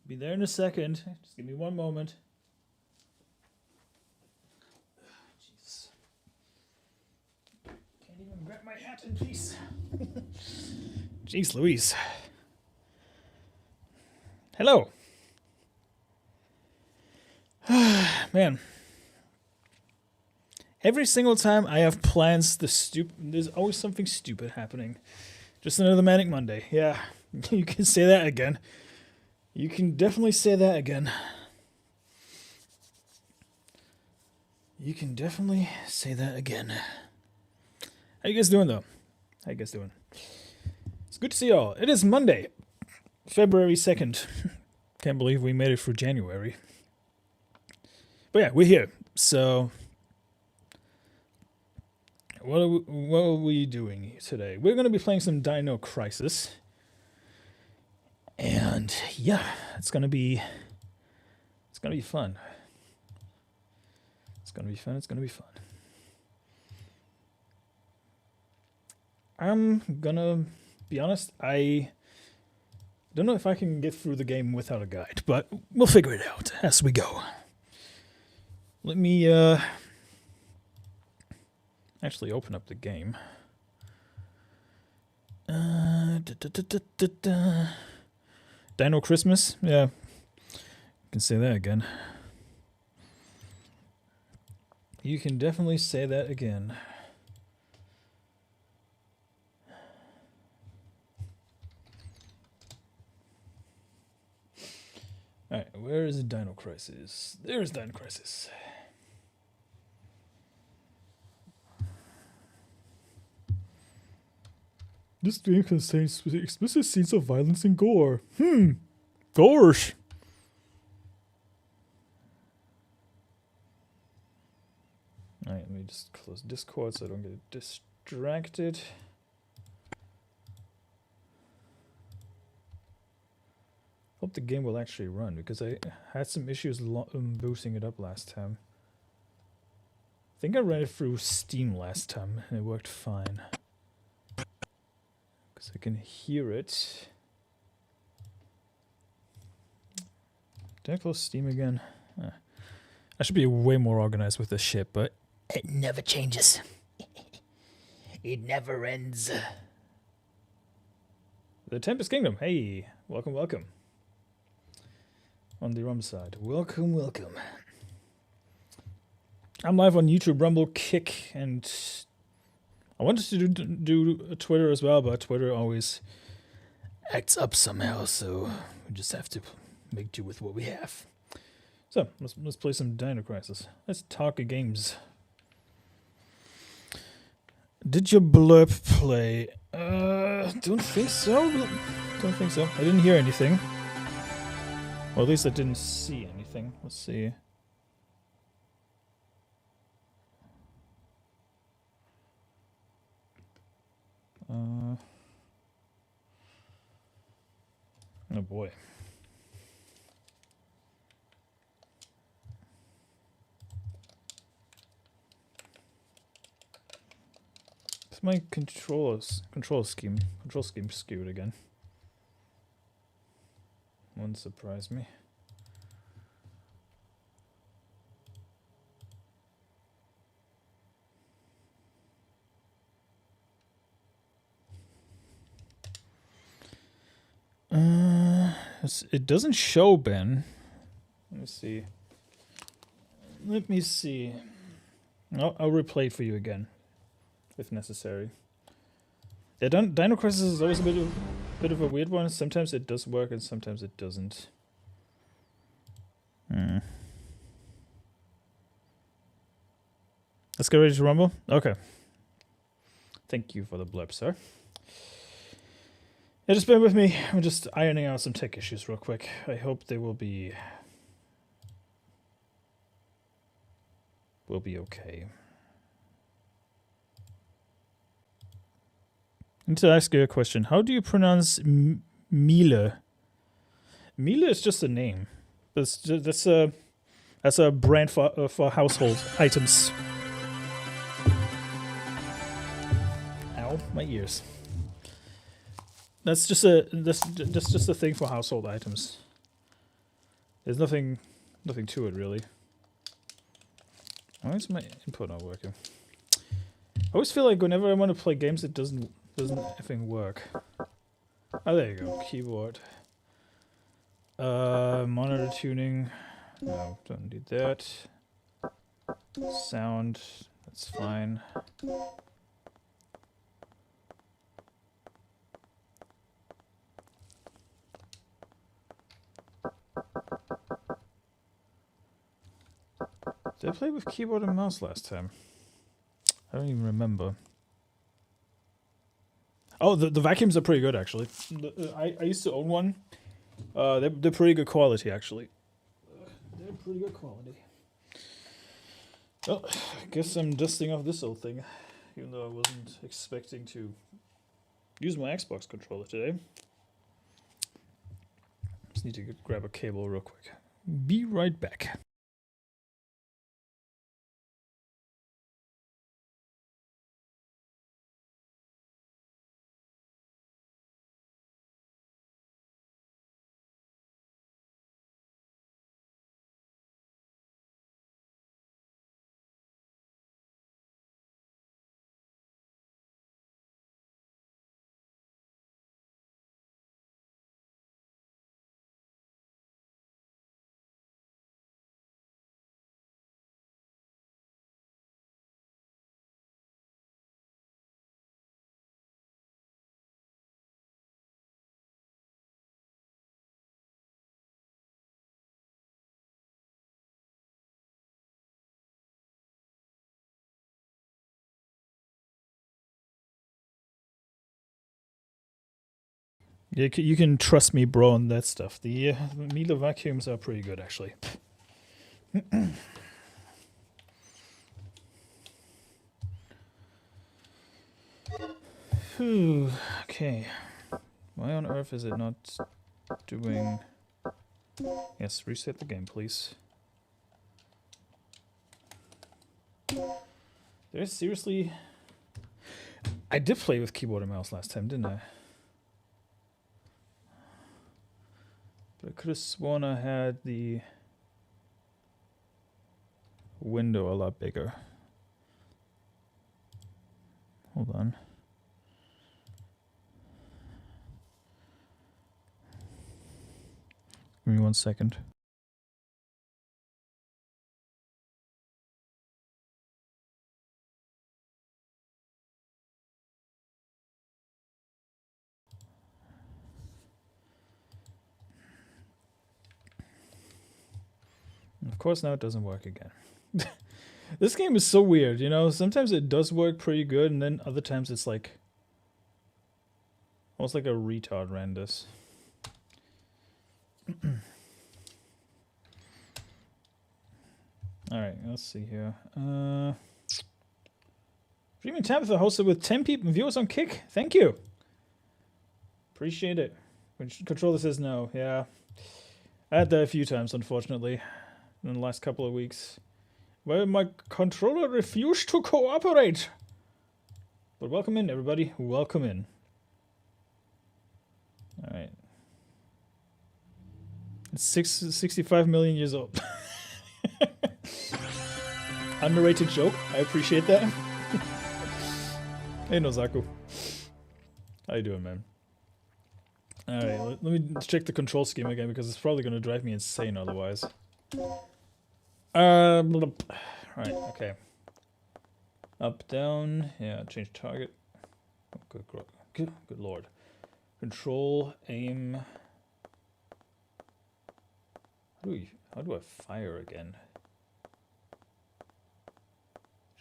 Be there in a second. Just give me one moment. Jeez. Can't even grab my hat in peace. Jeez Louise. Hello. Man. Every single time I have plans, there's always something stupid happening. Just another Manic Monday. Yeah, you can say that again. You can definitely say that again. You can definitely say that again. How you guys doing, though? How you guys doing? It's good to see y'all. It is Monday, February 2nd. Can't believe we made it through January. But yeah, we're here. So, what are we doing today? We're going to be playing some Dino Crisis. And yeah, it's going to be fun. It's going to be fun. I'm gonna be honest, I don't know if I can get through the game without a guide, but we'll figure it out as we go. Let me actually open up the game. Dino Christmas? Yeah. You can say that again. You can definitely say that again. Alright, where is Dino Crisis? There's Dino Crisis. This game contains explicit scenes of violence and gore. Gosh. Alright, let me just close Discord so I don't get distracted. Hope the game will actually run, because I had some issues boosting it up last time. I think I ran it through Steam last time, and it worked fine. Because I can hear it. Did I close Steam again? I should be way more organized with this shit, but it never changes. It never ends. The Tempest Kingdom. Hey, welcome, welcome. On the ROM side. Welcome, welcome. I'm live on YouTube, Rumble, Kick, and I wanted to do Twitter as well, but Twitter always acts up somehow, so we just have to make do with what we have. So, let's play some Dino Crisis. Let's talk games. Did your blurb play? Don't think so. Don't think so. I didn't hear anything. Or at least I didn't see anything. Let's see. Oh boy. Is my control scheme skewed again? Wouldn't surprise me. It doesn't show Ben. Let me see. I'll replay it for you again, if necessary. Yeah, Dino Crisis is always a bit of a weird one. Sometimes it does work and sometimes it doesn't. Let's get ready to rumble. Okay. Thank you for the blurb, sir. Yeah, just bear with me. I'm just ironing out some tech issues real quick. I hope they will be okay. I need to ask you a question. How do you pronounce Miele? Miele is just a name. That's a brand for household items. Ow, my ears. That's just a thing for household items. There's nothing to it really. Why is my input not working? I always feel like whenever I want to play games, it doesn't effing work. Oh, there you go. Keyboard. Monitor tuning. No, don't need that. Sound. That's fine. Did I play with keyboard and mouse last time? I don't even remember. Oh, the vacuums are pretty good, actually. I used to own one. They're pretty good quality, actually. They're pretty good quality. Well, I guess I'm dusting off this old thing, even though I wasn't expecting to use my Xbox controller today. Just need to grab a cable real quick. Be right back. Yeah, you can trust me, bro, on that stuff. The Miele vacuums are pretty good, actually. Whew, okay. Why on earth is it not doing... Yes, reset the game, please. There's seriously... I did play with keyboard and mouse last time, didn't I? But I could have sworn I had the window a lot bigger. Hold on. Give me 1 second. Of course, now it doesn't work again. This game is so weird, you know? Sometimes it does work pretty good, and then other times it's like... almost like a retard ran this. Alright, let's see here. Dreaming Tabitha hosted with 10 people viewers on Kick. Thank you. Appreciate it. Controller says no. Yeah. I had that a few times, unfortunately, in the last couple of weeks. Well, my controller refused to cooperate. But welcome in, everybody. Welcome in. Alright. It's 65 million years old. Underrated joke. I appreciate that. Hey, Nozaku. How you doing, man? Alright, let me check the control scheme again because it's probably going to drive me insane otherwise. Right, okay. Up, down. Yeah, change target. Oh, good lord. Control, aim. How do I fire again?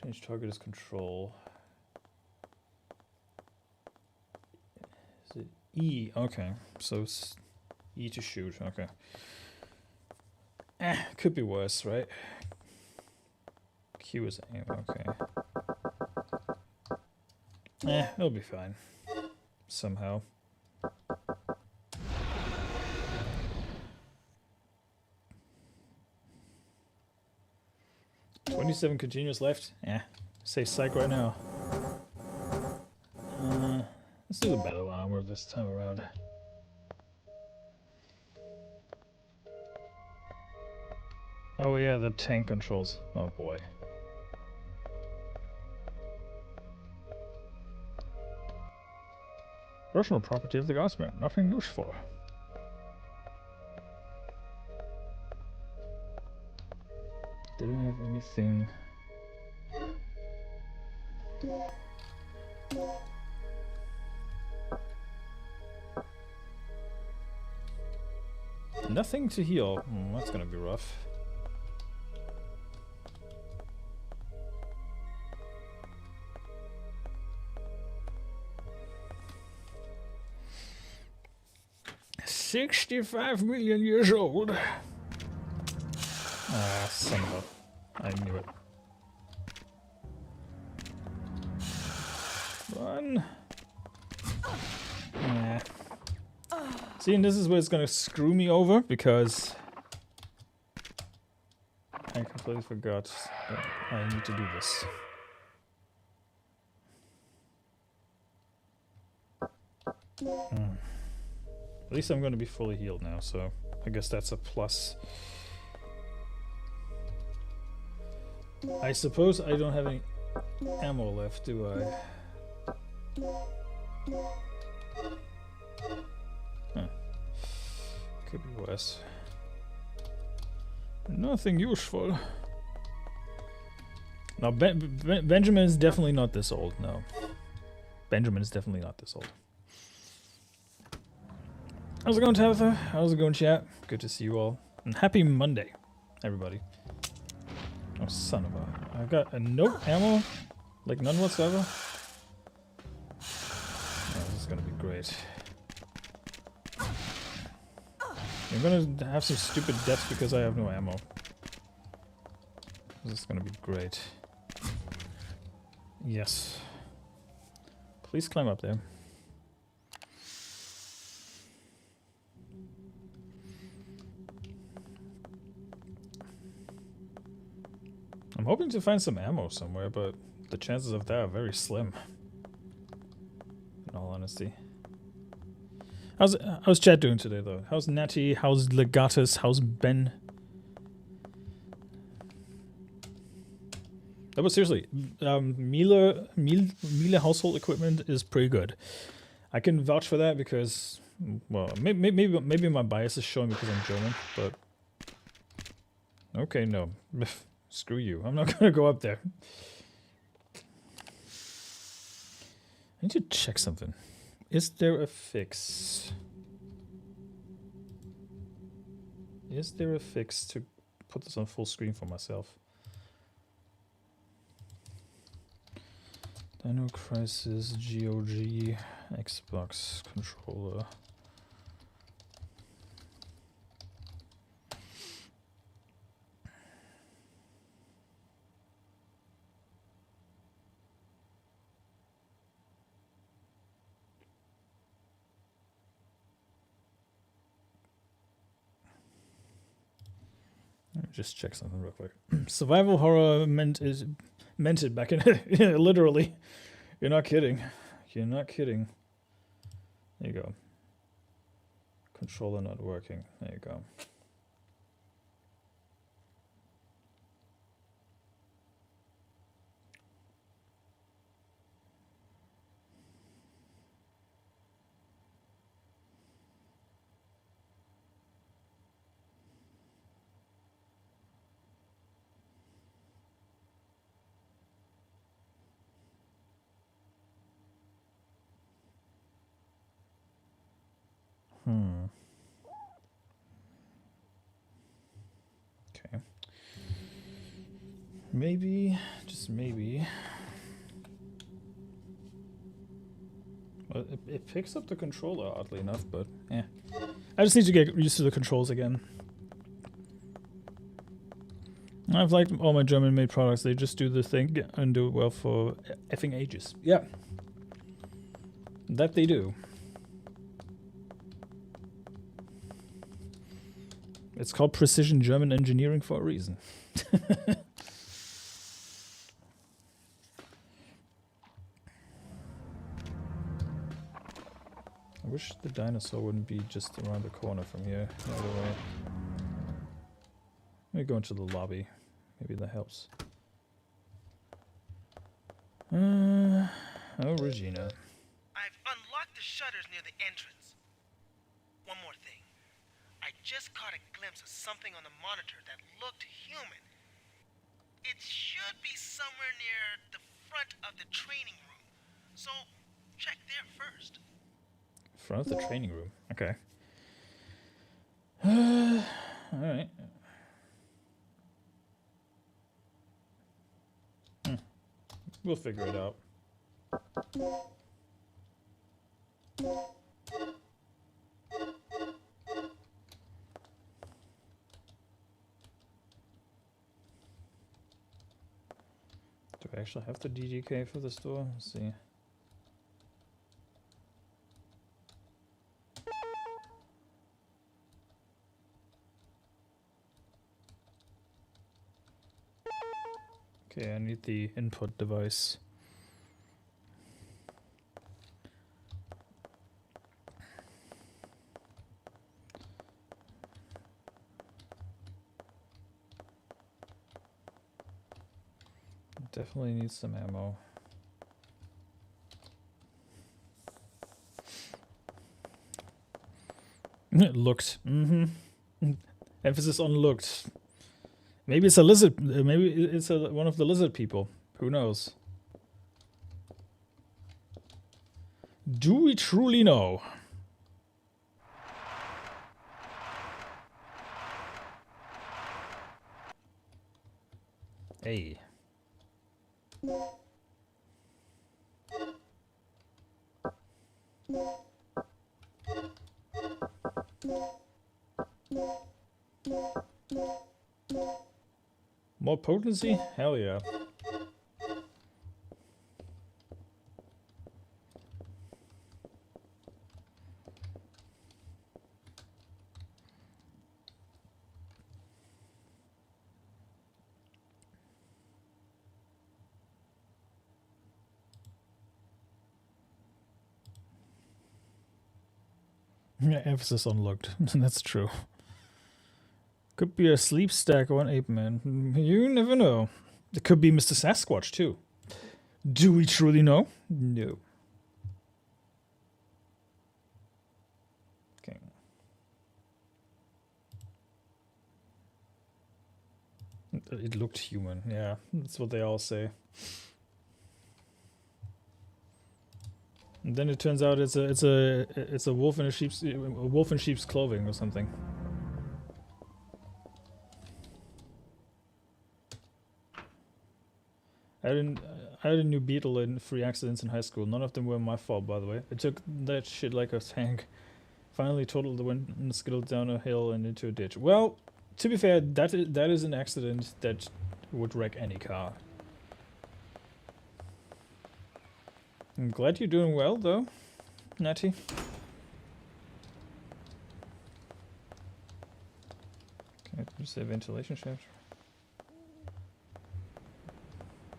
Change target is control. Is it E? Okay, so it's E to shoot. Okay. Could be worse, right? Q is aim. Okay. It'll be fine. Somehow. $27 continuous left. Safe psych right now. Let's do the battle armor this time around. Oh yeah, the tank controls. Oh boy. Personal property of the guardsman. Nothing useful. Didn't have anything. Nothing to heal. That's gonna be rough. "65 million years old." Ah, son of a... I knew it. Run. Nah. See, and this is where it's gonna screw me over, because I completely forgot that I need to do this. At least I'm gonna be fully healed now, so I guess that's a plus. I suppose I don't have any ammo left, do I? Huh. Could be worse. Nothing useful. Now, Benjamin is definitely not this old, no. Benjamin is definitely not this old. How's it going, Tabitha? How's it going, chat? Good to see you all. And happy Monday, everybody. Oh, son of a... I've got no ammo? Like, none whatsoever? Oh, this is gonna be great. I'm gonna have some stupid deaths because I have no ammo. This is gonna be great. Yes. Please climb up there. I'm hoping to find some ammo somewhere, but the chances of that are very slim. In all honesty. How's chat doing today, though? How's Natty? How's Legatus? How's Ben? No, but seriously, Miele household equipment is pretty good. I can vouch for that because, well, maybe my bias is showing because I'm German, but okay, no. Screw you. I'm not gonna go up there. I need to check something. Is there a fix? Is there a fix to put this on full screen for myself? Dino Crisis, GOG, Xbox controller. Just check something real quick. Survival horror mented back in yeah, literally. You're not kidding. You're not kidding. There you go. Controller not working. There you go. Okay. Maybe, just maybe. Well, it picks up the controller, oddly enough, but yeah. I just need to get used to the controls again. I've liked all my German-made products. They just do the thing and do it well for effing ages. Yeah. That they do. It's called precision German engineering for a reason. I wish the dinosaur wouldn't be just around the corner from here. The other way. Let me go into the lobby. Maybe that helps. Oh, Regina. I've unlocked the shutters near the entrance. One more thing. I just caught a glimpse of something on the monitor that looked human. It should be somewhere near the front of the training room. So, check there first. Front of the training room. Okay. Alright. We'll figure it out. Do I actually have the DDK for this door? Let's see. Okay, I need the input device. Definitely need some ammo. Looked. Emphasis on looked. Maybe it's a lizard. Maybe it's one of the lizard people. Who knows? Do we truly know? Hey. More potency? Hell yeah. Yeah, emphasis on looked. That's true. Could be a sleep stack or an ape man. You never know. It could be Mr. Sasquatch too. Do we truly know? No. Okay. It looked human. Yeah, that's what they all say. And then it turns out it's a wolf in sheep's clothing or something. I had a new beetle in 3 accidents in high school. None of them were my fault, by the way. I took that shit like a tank. Finally totaled the wind and skittled down a hill and into a ditch. Well, to be fair, that is an accident that would wreck any car. I'm glad you're doing well, though, Natty. Okay, there's a ventilation shaft.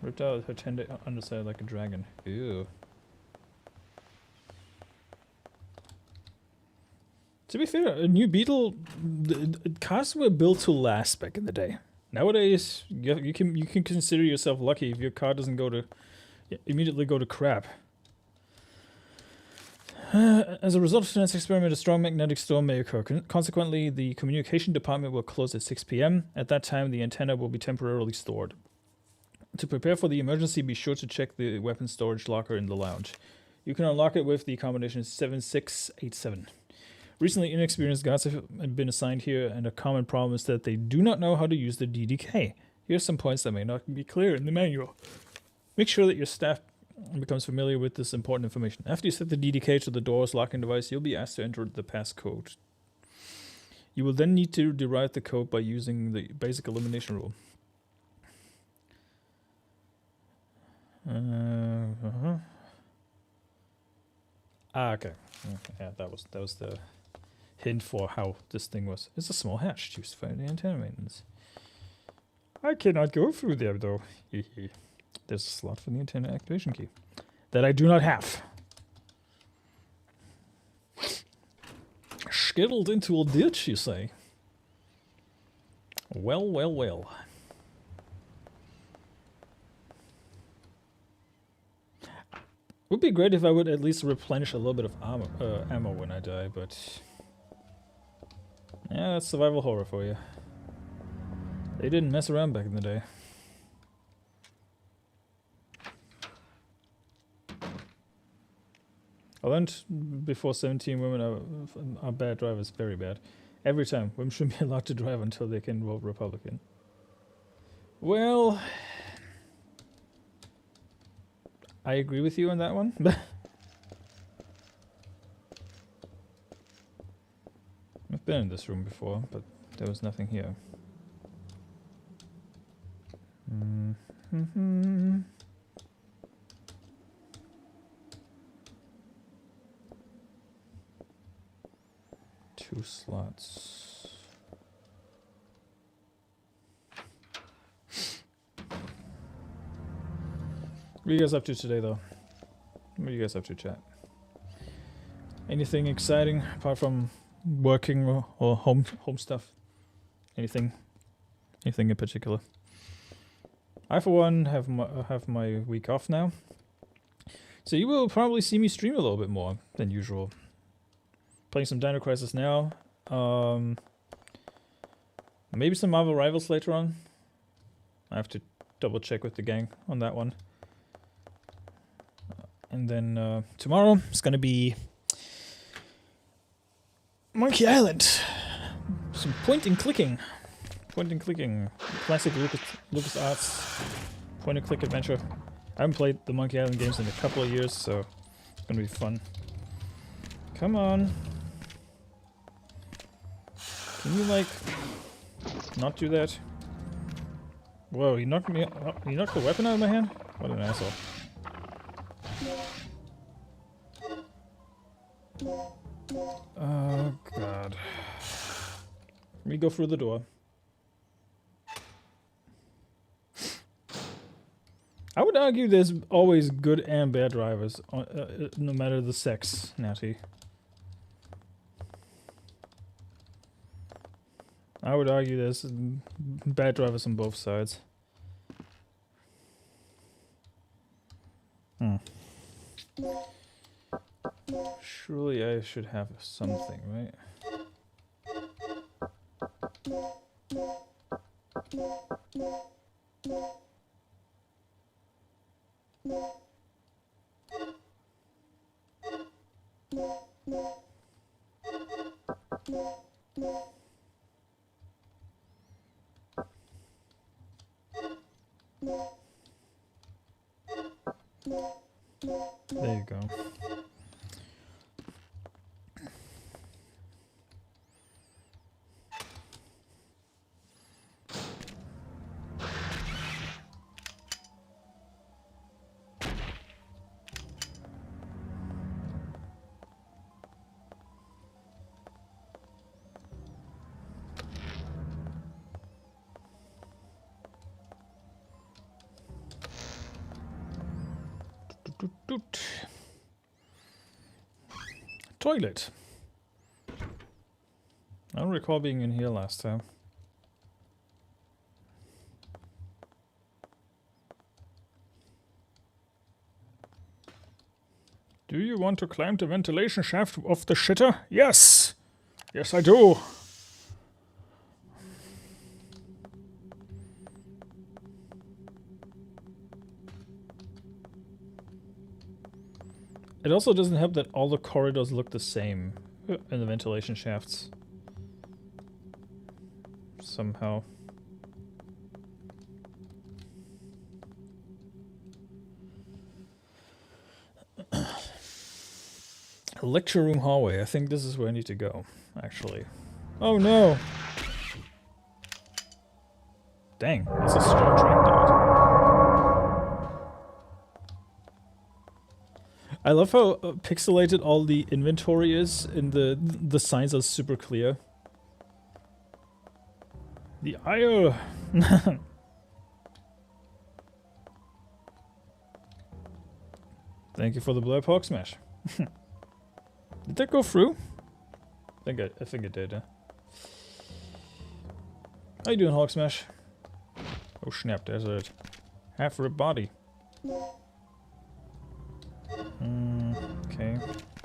Ripped out her tender underside like a dragon. Ew. To be fair, a new Beetle, cars were built to last back in the day. Nowadays, you can consider yourself lucky if your car doesn't go to immediately go to crap. As a result of tonight's experiment, a strong magnetic storm may occur. Consequently, the communication department will close at 6 p.m. At that time, the antenna will be temporarily stored. To prepare for the emergency, be sure to check the weapon storage locker in the lounge. You can unlock it with the combination 7687. Recently, inexperienced guards have been assigned here, and a common problem is that they do not know how to use the DDK. Here's some points that may not be clear in the manual. Make sure that your staff becomes familiar with this important information. After you set the DDK to the door's locking device, you'll be asked to enter the passcode. You will then need to derive the code by using the basic elimination rule. Okay. Yeah, that was the hint for how this thing was. It's a small hatch used for the antenna maintenance. I cannot go through there though. There's a slot for the antenna activation key that I do not have. Skittled into a ditch, you say? Well, well, well. Would be great if I would at least replenish a little bit of ammo when I die, but... yeah, that's survival horror for you. They didn't mess around back in the day. I learned before 17 women are bad drivers, very bad. Every time, women shouldn't be allowed to drive until they can vote Republican. Well, I agree with you on that one. I've been in this room before, but there was nothing here. Mm-hmm. 2 slots. What are you guys up to today, though? What are you guys up to, chat? Anything exciting apart from working or home stuff? Anything in particular? I, for one, have my week off now, so you will probably see me stream a little bit more than usual. Playing some Dino Crisis now. Maybe some Marvel Rivals later on. I have to double check with the gang on that one. And then tomorrow it's gonna be Monkey Island. Some point and clicking. Classic LucasArts point and click adventure. I haven't played the Monkey Island games in a couple of years, so it's gonna be fun. Come on. Can you, like, not do that? Whoa, he knocked me. He knocked the weapon out of my hand? What an asshole. Oh, God. Let me go through the door. I would argue there's always good and bad drivers, no matter the sex, Natty. I would argue there's bad drivers on both sides. Surely I should have something, right? There you go. Toilet. I don't recall being in here last time. Do you want to climb the ventilation shaft of the shitter? Yes! Yes, I do! It also doesn't help that all the corridors look the same in the ventilation shafts. Somehow. Lecture room hallway. I think this is where I need to go, actually. Oh no! Dang, that's a strong train dart. I love how pixelated all the inventory is, and the signs are super clear. The ire. Thank you for the blood pork smash. Did that go through? I think it did. How you doing, Hulk Smash? Oh snap, there's a half-ripped body. Okay,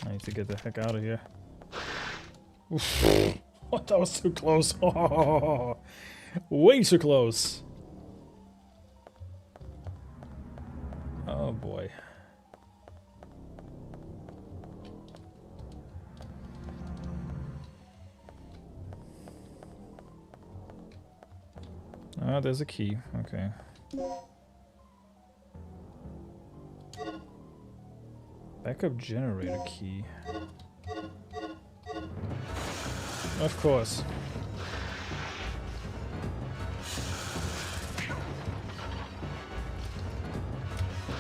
I need to get the heck out of here. Oof. Oh, that was too close. Oh, way too close. Oh boy. Ah, there's a key. Okay. Backup generator key. Of course.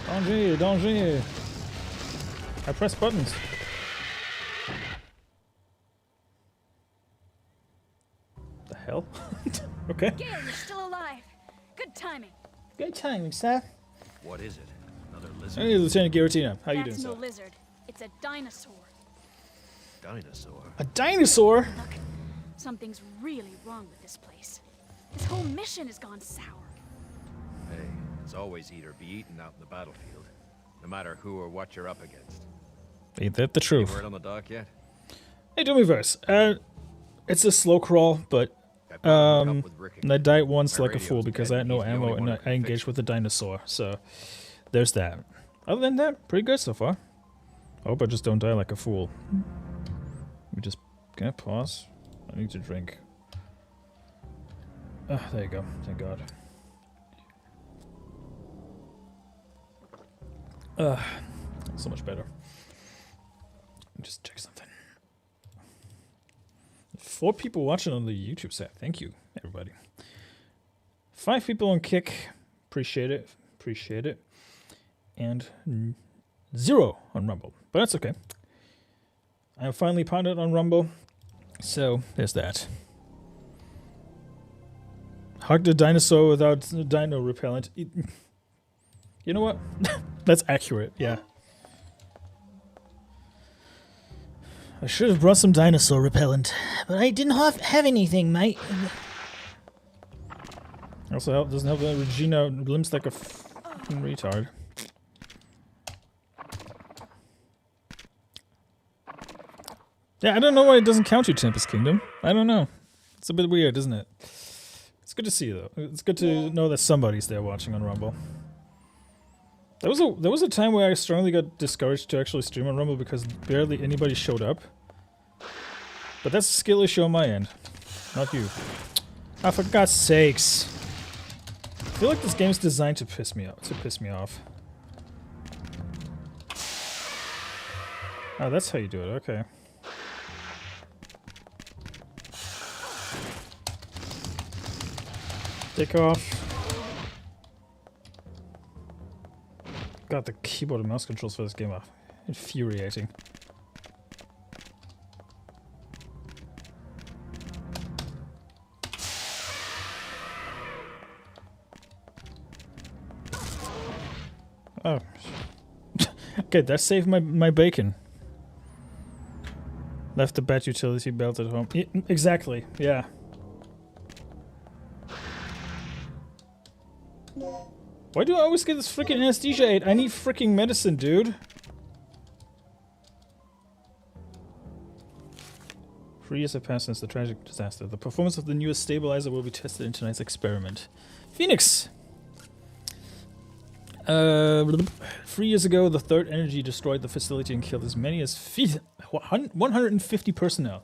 Danger, danger. I press buttons. The hell? Okay. Gale, you're still alive. Good timing. Good timing, sir. What is it? Another lizard? Hey, Lieutenant Giratina. How you doing, That's no sir? lizard. It's a dinosaur. Dinosaur? A dinosaur? Look, something's really wrong with this place. This whole mission has gone sour. Hey, it's always eat or be eaten out in the battlefield. No matter who or what you're up against. Ain't that the Any truth? word on the dock yet? Hey, do me verse. It's a slow crawl, but I brought him up with Rick and I died once My like a radio's fool because I dead, had no he's the ammo only and one I who can engaged fix with the dinosaur. So there's that. Other than that, pretty good so far. I hope I just don't die like a fool. We just can I pause? I need to drink. Ah, there you go. Thank God. So much better. Let me just check something. 4 people watching on the YouTube set. Thank you, everybody. 5 people on Kick. Appreciate it. Appreciate it. And 0 on Rumble. But that's okay. I finally pounded on Rumble. So, there's that. Hug the dinosaur without dino repellent. You know what? That's accurate, yeah. I should have brought some dinosaur repellent, but I didn't have anything, mate. Also, doesn't help that Regina limps like a fucking retard. Yeah, I don't know why it doesn't count you, Tempest Kingdom. I don't know. It's a bit weird, isn't it? It's good to see, though. It's good to know that somebody's there watching on Rumble. There was a time where I strongly got discouraged to actually stream on Rumble because barely anybody showed up. But that's a skill issue on my end, not you. Ah, for God's sakes! I feel like this game's designed to piss me off. Oh, that's how you do it. Okay. Take off. God, the keyboard and mouse controls for this game are infuriating. Oh. Okay, that saved my bacon. Left the bat utility belt at home. Exactly, yeah. Why do I always get this freaking anesthesia aid? I need freaking medicine, dude. 3 years have passed since the tragic disaster. The performance of the newest stabilizer will be tested in tonight's experiment. Phoenix! 3 years ago, the Third Energy destroyed the facility and killed as many as 150 personnel.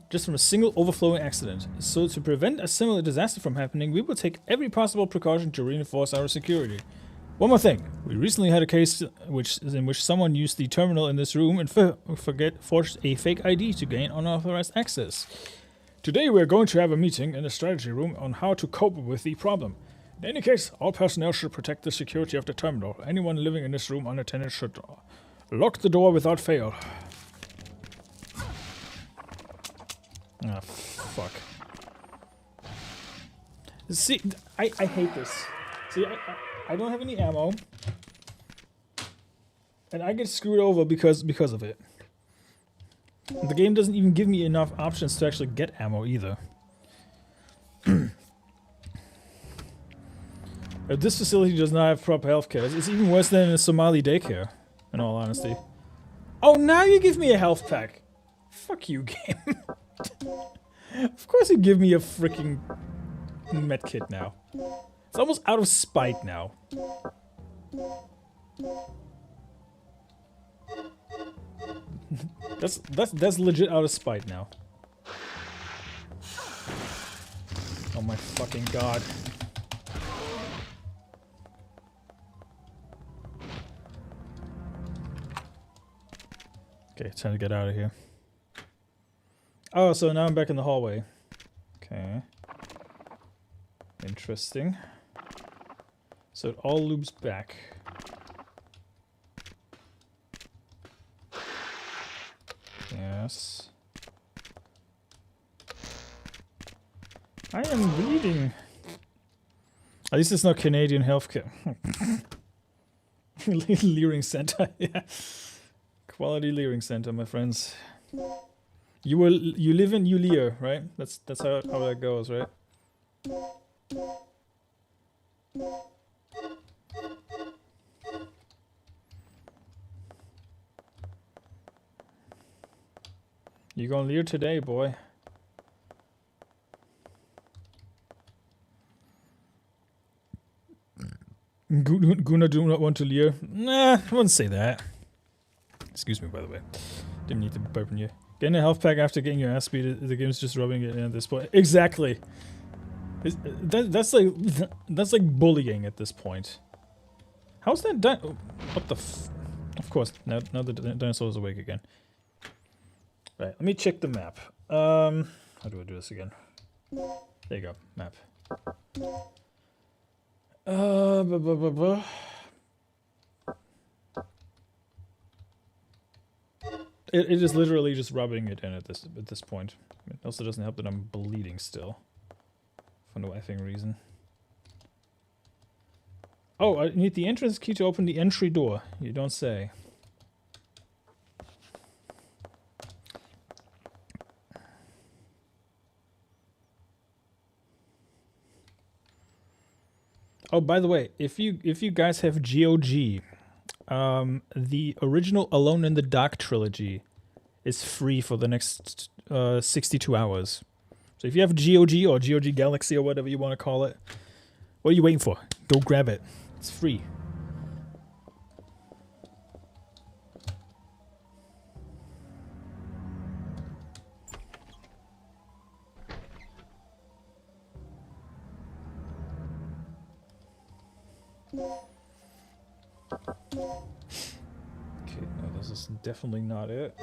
Just from a single overflowing accident. So to prevent a similar disaster from happening, we will take every possible precaution to reinforce our security. One more thing. We recently had a case in which someone used the terminal in this room and forged a fake ID to gain unauthorized access. Today we are going to have a meeting in the strategy room on how to cope with the problem. In any case, all personnel should protect the security of the terminal. Anyone living in this room unattended should lock the door without fail. Ah, fuck. See, I hate this. See, I don't have any ammo. And I get screwed over because of it. The game doesn't even give me enough options to actually get ammo either. This facility does not have proper healthcare. It's even worse than a Somali daycare, in all honesty. Oh, now you give me a health pack. Fuck you, game. Of course you give me a freaking medkit now. It's almost out of spite now. That's legit out of spite now. Oh my fucking god. Okay, time to get out of here. Oh, so now I'm back in the hallway. Okay. Interesting. So it all loops back. Yes. I am bleeding. At least it's not Canadian healthcare. Leering center, yeah. Quality leering center, my friends. You live in Lear, right? That's how that goes, right? You gonna Lear today, boy. Guna do not want to Lear. Nah, I wouldn't say that. Excuse me, by the way. Didn't need to burp in you. Getting a health pack after getting your ass beat, the game's just rubbing it in at this point. Exactly. That's like bullying at this point. How's that done? What the Of course, now the dinosaur is awake again. Right, let me check the map. How do I do this again? There you go, map. It is literally just rubbing it in at this point. It also doesn't help that I'm bleeding still. For no effing reason. Oh, I need the entrance key to open the entry door. You don't say. Oh, by the way, if you guys have GOG, the original Alone in the Dark trilogy is free for the next 62 hours. So if you have GOG or GOG Galaxy or whatever you want to call it, what are you waiting for? Go grab it. It's free. Okay, no, this is definitely not it.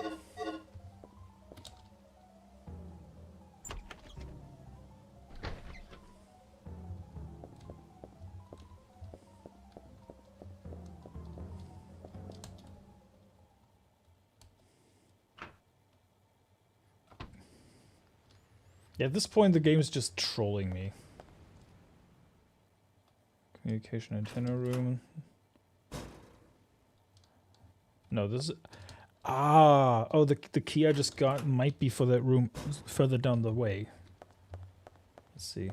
Yeah, at this point the game is just trolling me. Communication antenna room. No, this is... Ah! Oh, the key I just got might be for that room further down the way. Let's see.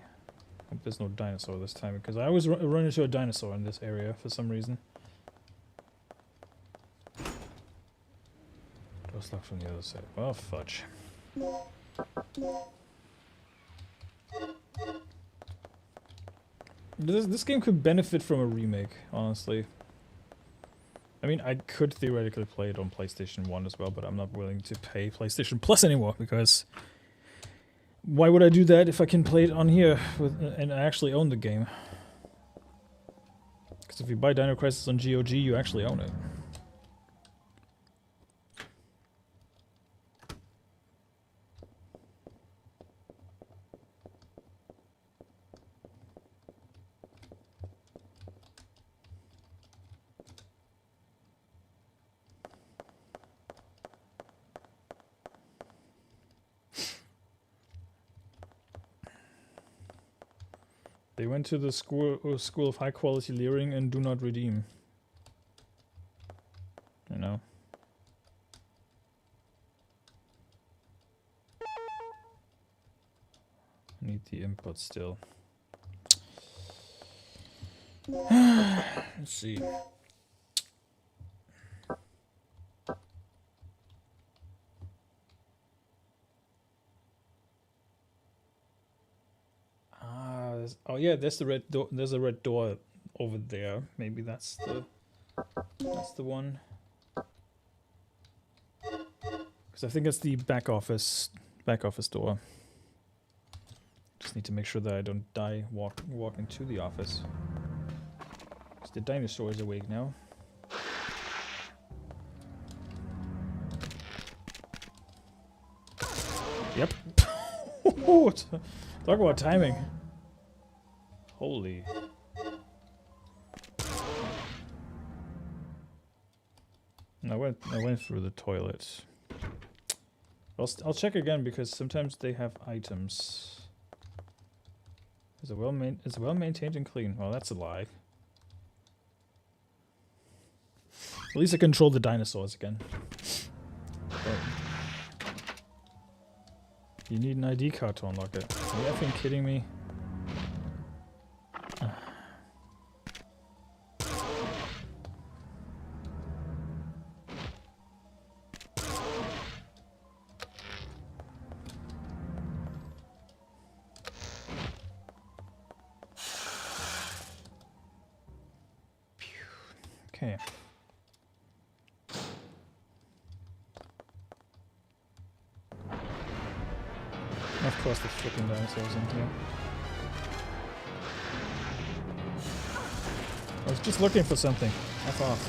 Hope there's no dinosaur this time, because I always run into a dinosaur in this area for some reason. Door's locked from the other side. Well, fudge. This game could benefit from a remake, honestly. I mean, I could theoretically play it on PlayStation 1 as well, but I'm not willing to pay PlayStation Plus anymore, because why would I do that if I can play it on here and I actually own the game? Because if you buy Dino Crisis on GOG, you actually own it. They went to the school of high quality leering and do not redeem. You know. I need the input still. Let's see. Oh yeah, there's the red door. There's a red door over there. Maybe that's the one. Because I think it's the back office door. Just need to make sure that I don't die walking to the office. Because the dinosaur is awake now. Yep. Talk about timing. Holy. I went through the toilet. I'll check again because sometimes they have items. Is it well maintained and clean? Well, that's a lie. At least I control the dinosaurs again. But you need an ID card to unlock it. Are you effing kidding me? Okay. Of course the flipping dinosaurs in here. I was just looking for something. F off.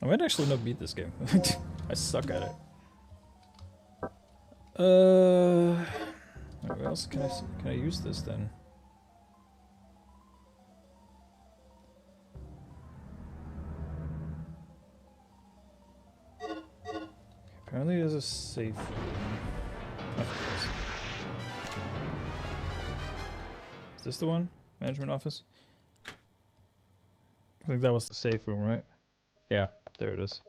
I might actually not beat this game. I suck at it. Where else can I use this then? Apparently there's a safe room. Of course. Is this the one? Management office? I think that was the safe room, right? Yeah, there it is.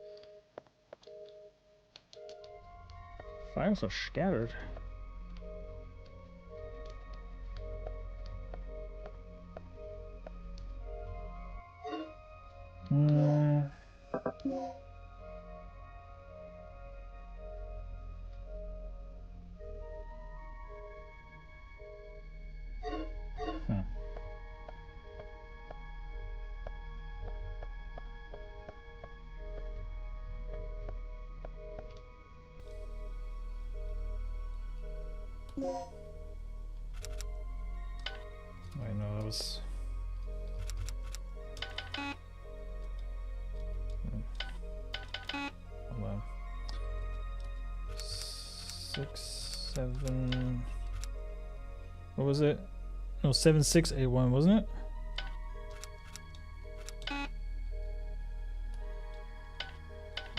Files are scattered. I know that was. Hold on. 6, 7. What was it? No, 7681, wasn't it?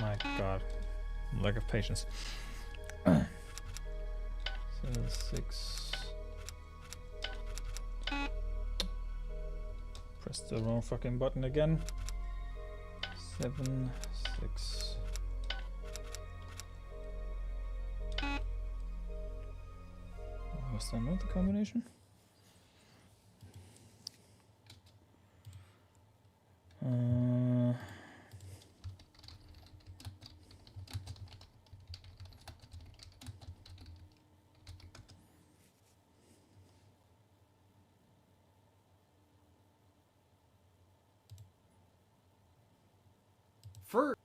My God, lack of patience. 6. Press the wrong fucking button again. 7, 6. Was that not the combination? First.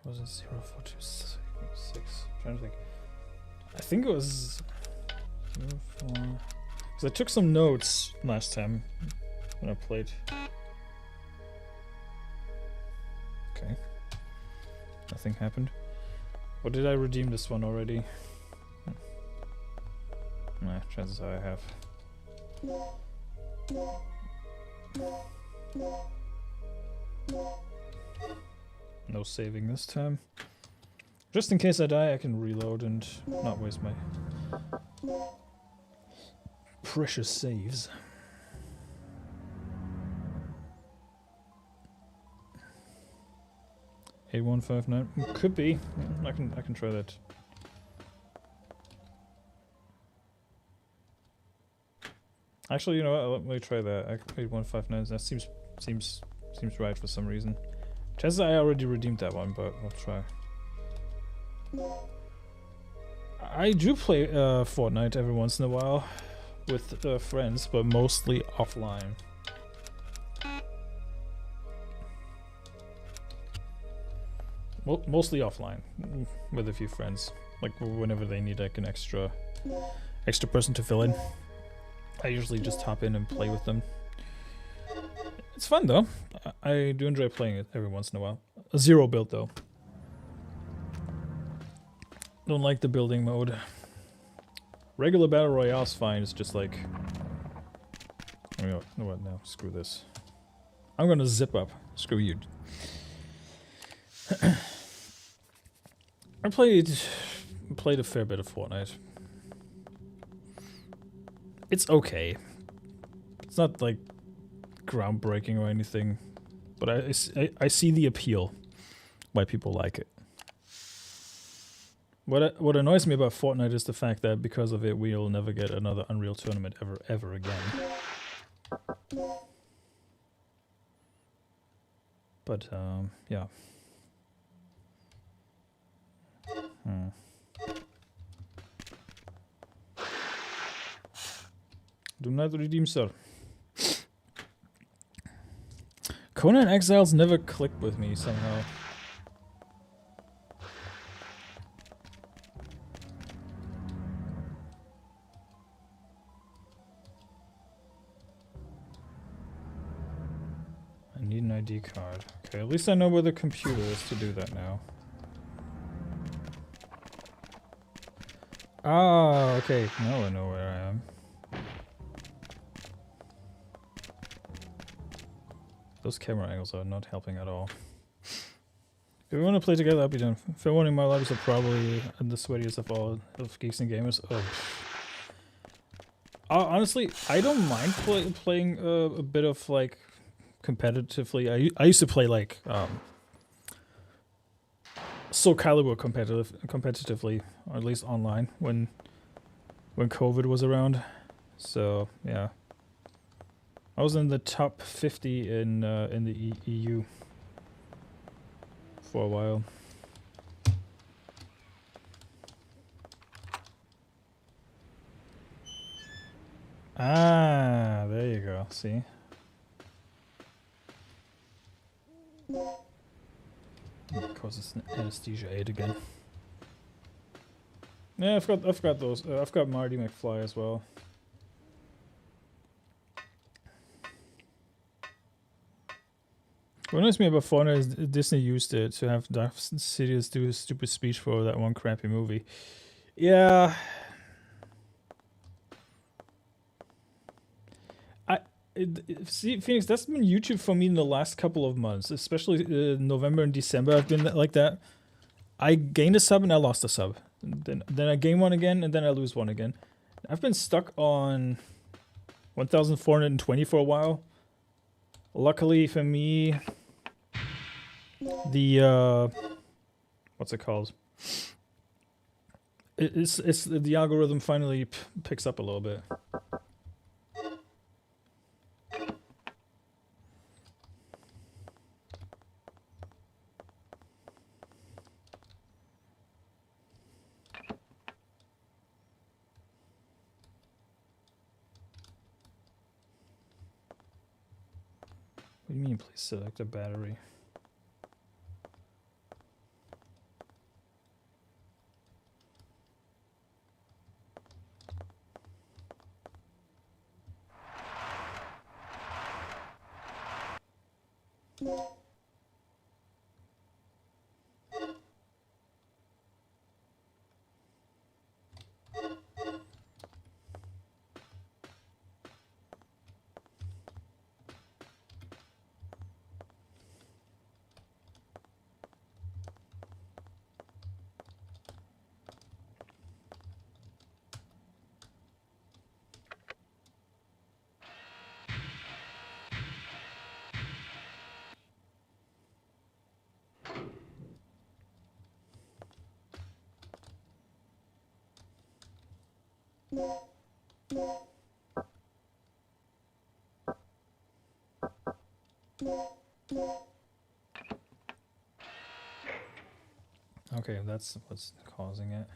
Was it 0426? Trying to think. I think it was 04. Because I took some notes last time when I played. Okay. Nothing happened. Or did I redeem this one already? Nah, chances are I have. No saving this time. Just in case I die, I can reload and not waste my precious saves. A159 could be. I can try that. Actually, you know what? Let me try that. 8159. That seems right for some reason. Chances I already redeemed that one, but I'll try. I do play Fortnite every once in a while with friends, but mostly offline. Mostly offline with a few friends. Like whenever they need like an extra person to fill in. I usually just hop in and play with them. It's fun though. I do enjoy playing it every once in a while. A zero build though. Don't like the building mode. Regular battle royale's fine. It's just like, you know what? Now screw this. I'm gonna zip up. Screw you. I played a fair bit of Fortnite. It's okay. It's not like groundbreaking or anything, but I see the appeal why people like it. What annoys me about Fortnite is the fact that because of it we'll never get another Unreal Tournament ever again. But yeah. Do not redeem, sir. Conan Exiles never clicked with me somehow. I need an ID card. Okay, at least I know where the computer is to do that now. Ah, okay. Now I know where I am. Those camera angles are not helping at all. If we want to play together, I'll be done. Fair warning, my lobbies are probably the sweatiest of all of geeks and gamers. Oh. Honestly, I don't mind playing a bit of like competitively. I used to play like Soul Calibur competitively, or at least online when COVID was around. So yeah. I was in the top 50 in the EU for a while. Ah, there you go. See? Causes an anesthesia aid again. Yeah, I've got those. I've got Marty McFly as well. What annoys me about Fortnite is Disney used it to have Darth Sidious do a stupid speech for that one crappy movie. Yeah. See, Phoenix, that's been YouTube for me in the last couple of months, especially November and December. I've been like that. I gained a sub and I lost a sub. Then I gain one again and then I lose one again. I've been stuck on 1,420 for a while. Luckily for me, the what's it called? It's the algorithm finally picks up a little bit. What do you mean, please select a battery? Okay, that's what's causing it.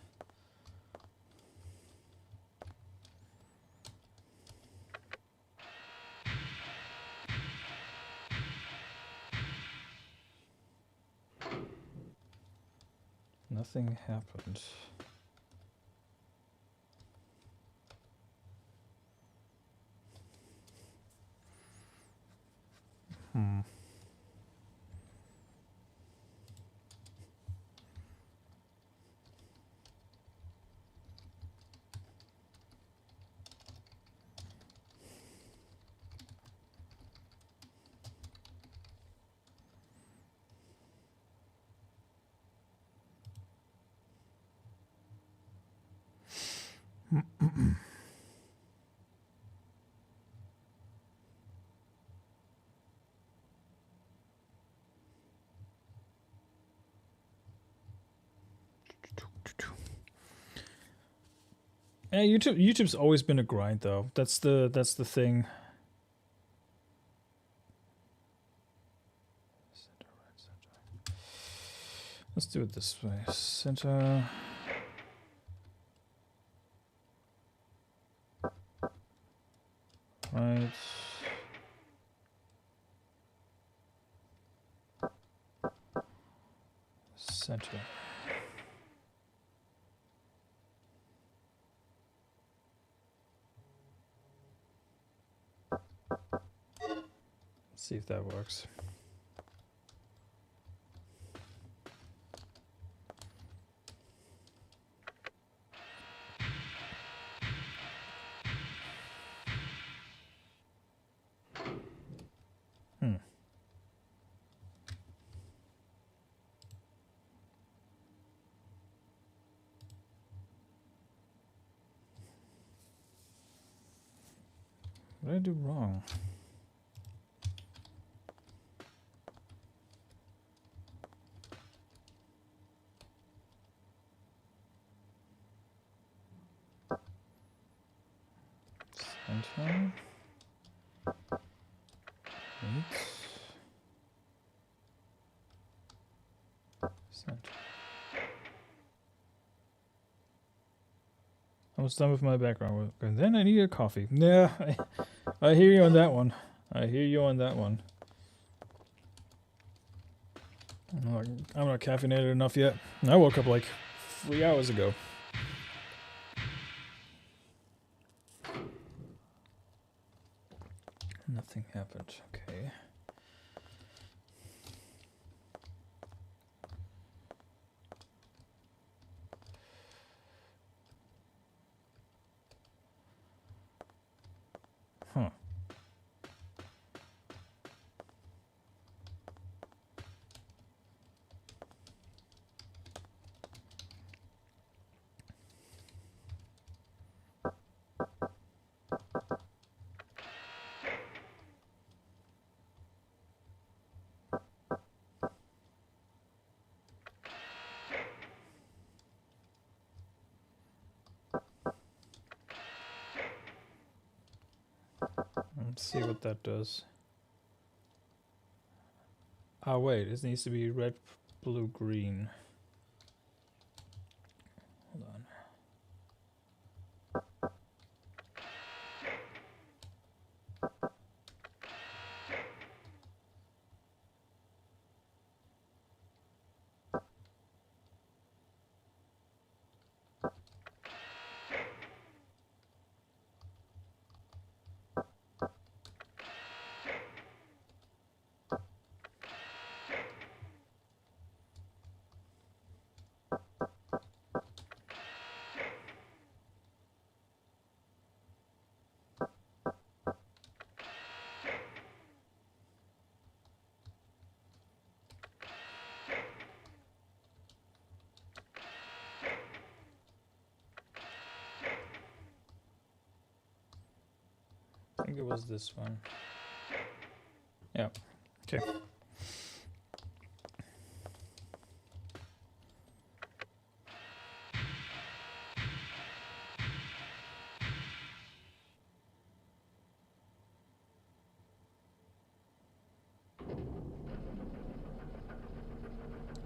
Nothing happened. Hmm. Yeah, YouTube's always been a grind though. That's the thing. Center, right, center. Let's do it this way. Center. Right. Center. Let's see if that works. Hmm. What did I do wrong? Center. Right. Center. Almost done with my background work. And then I need a coffee. Yeah, I hear you on that one. I hear you on that one. I'm not caffeinated enough yet. I woke up like 3 hours ago. Nothing happened. Okay. Huh. Let's see what that does. Ah, wait, this needs to be red, blue, green. Hold on. I think it was this one. Yeah. Okay.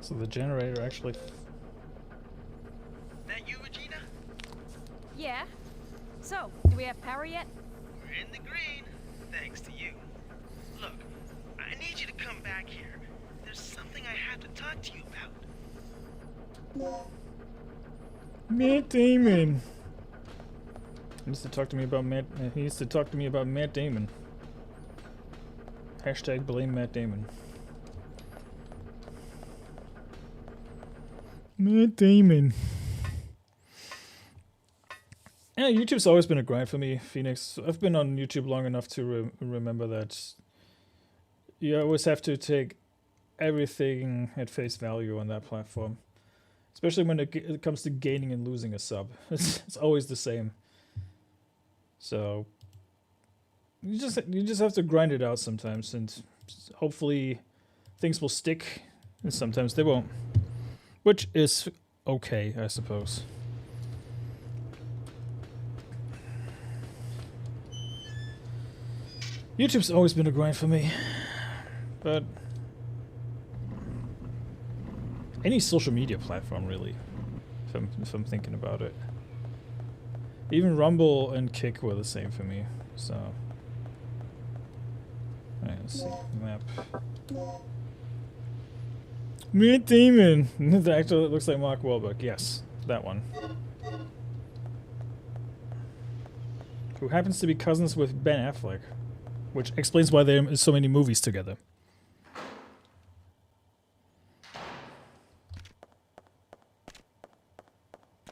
So the generator actually... That you, Regina? Yeah? So, do we have power yet? We're in the green, thanks to you. Look, I need you to come back here. There's something I have to talk to you about. Matt Damon. He needs to talk to me about Matt. He needs to talk to me about Matt Damon. Hashtag blame Matt Damon. Matt Damon. Yeah, YouTube's always been a grind for me, Phoenix. I've been on YouTube long enough to remember that you always have to take everything at face value on that platform. Especially when it comes to gaining and losing a sub. It's always the same. So you just have to grind it out sometimes, and hopefully things will stick, and sometimes they won't. Which is okay, I suppose. YouTube's always been a grind for me, but any social media platform, really, if I'm thinking about it. Even Rumble and Kick were the same for me, so... Alright, let's see. Map. Matt Damon! The actor that looks like Mark Wahlberg. Yes, that one. Who happens to be cousins with Ben Affleck. Which explains why they're in so many movies together.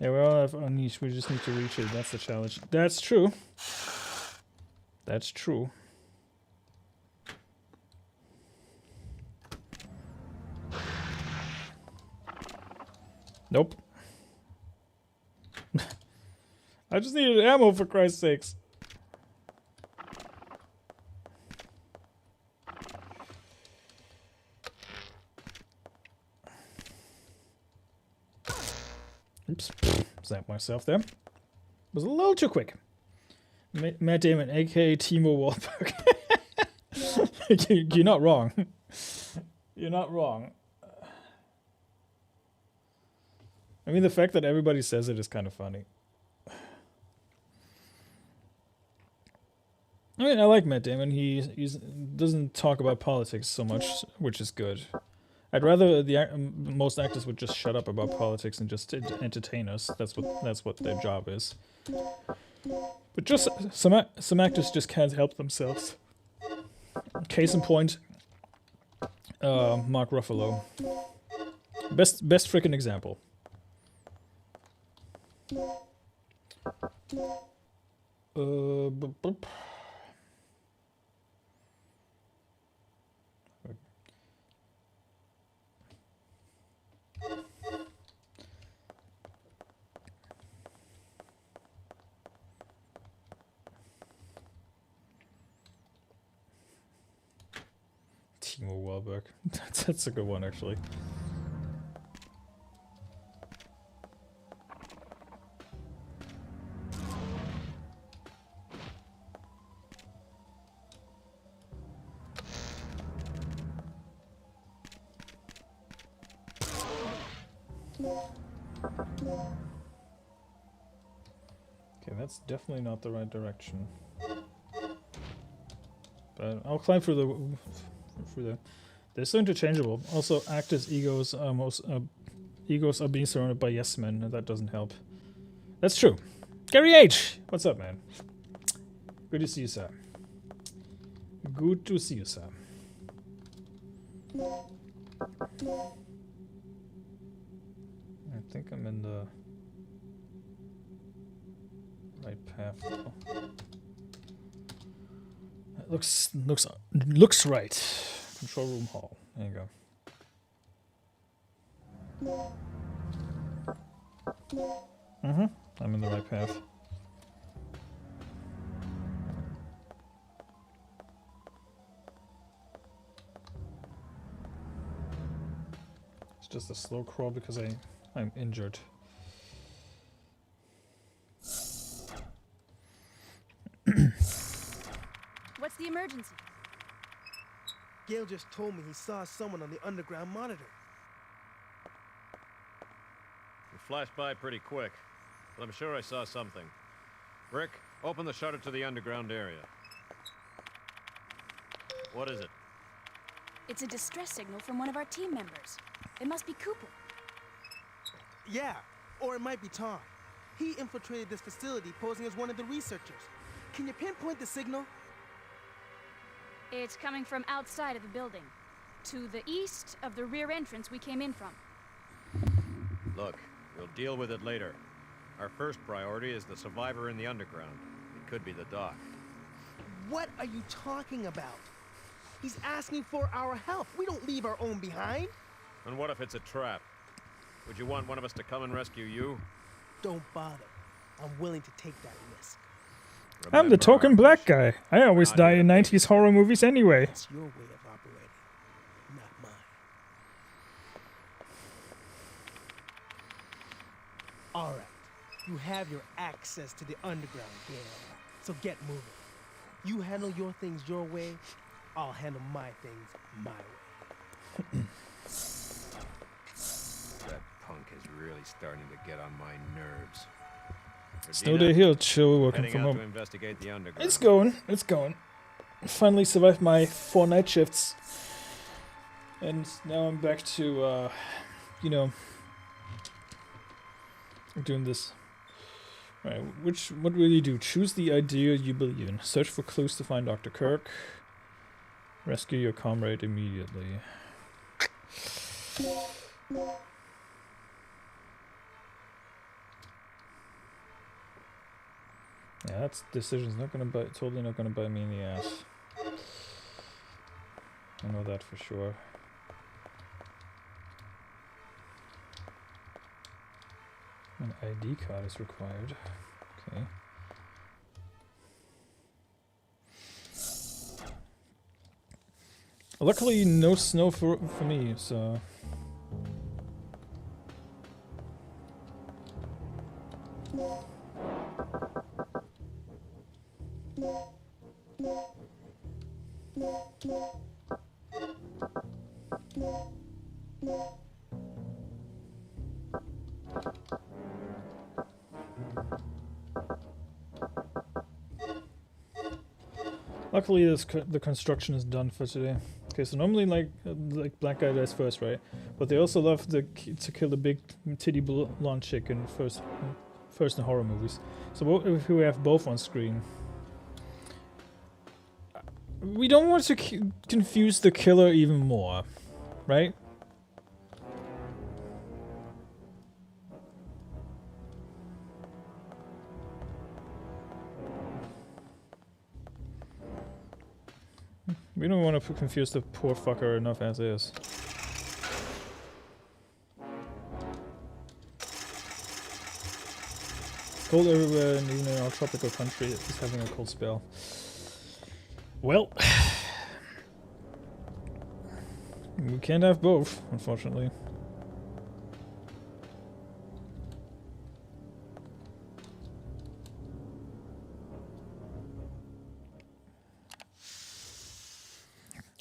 Yeah, we all have our niche, we just need to reach it. That's the challenge. That's true. That's true. Nope. I just needed ammo, for Christ's sakes. Oops. Zapped myself there. Was a little too quick. Matt Damon, aka Timo Wahlberg. You're not wrong. You're not wrong. I mean, the fact that everybody says it is kind of funny. I mean, I like Matt Damon. He doesn't talk about politics so much, which is good. I'd rather most actors would just shut up about politics and just entertain us. That's what their job is. But just some actors just can't help themselves. Case in point, Mark Ruffalo. Best freaking example. Timo Wahlberg. That's a good one, actually. Okay, that's definitely not the right direction. But I'll climb through the... They're so interchangeable. Also, actors' egos are being surrounded by yes men, and that doesn't help. That's true. Gary H! What's up, man? Good to see you, sir. Good to see you, sir. I think I'm in the right path now. It looks right. Control room hall. There you go. I'm in the right path. It's just a slow crawl because I'm injured. What's the emergency? Gail just told me he saw someone on the underground monitor. flashed by pretty quick, but I'm sure I saw something. Rick, open the shutter to the underground area. What is it? It's a distress signal from one of our team members. It must be Cooper. Yeah, or it might be Tom. He infiltrated this facility posing as one of the researchers. Can you pinpoint the signal? It's coming from outside of the building, to the east of the rear entrance we came in from. Look, we'll deal with it later. Our first priority is the survivor in the underground. It could be the doc. What are you talking about? He's asking for our help. We don't leave our own behind. And what if it's a trap? Would you want one of us to come and rescue you? Don't bother. I'm willing to take that risk. I'm the Remember token our black mission. guy. I always Not die here. in 90s horror movies anyway. It's your way of operating, not mine. All right. You have your access to the underground, yeah. So get moving. You handle your things your way, I'll handle my things my way. That punk is really starting to get on my nerves. Snow Regina, Day Hill, chill, working heading from out to home. investigate the underground. It's going, it's going. Finally survived my 4 night shifts. And now I'm back to, you know, doing this. Right, what will you do? Choose the idea you believe in. Search for clues to find Dr. Kirk. Rescue your comrade immediately. Yeah, that decision's not gonna bite. Totally not gonna bite me in the ass. I know that for sure. An ID card is required. Okay. Luckily, no snow for me, so. Luckily, the construction is done for today. Okay, so normally like black guy dies first, right? But they also love to kill the big titty blonde chick in first in horror movies. So what if we have both on screen? We don't want to confuse the killer even more, right? We don't want to confuse the poor fucker enough as is. It's cold everywhere, and even in our tropical country it's having a cold spell. Well, we can't have both, unfortunately.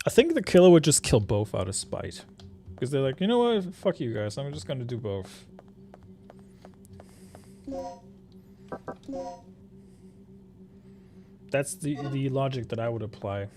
I think the killer would just kill both out of spite. Because they're like, you know what, fuck you guys, I'm just gonna do both. That's the logic that I would apply.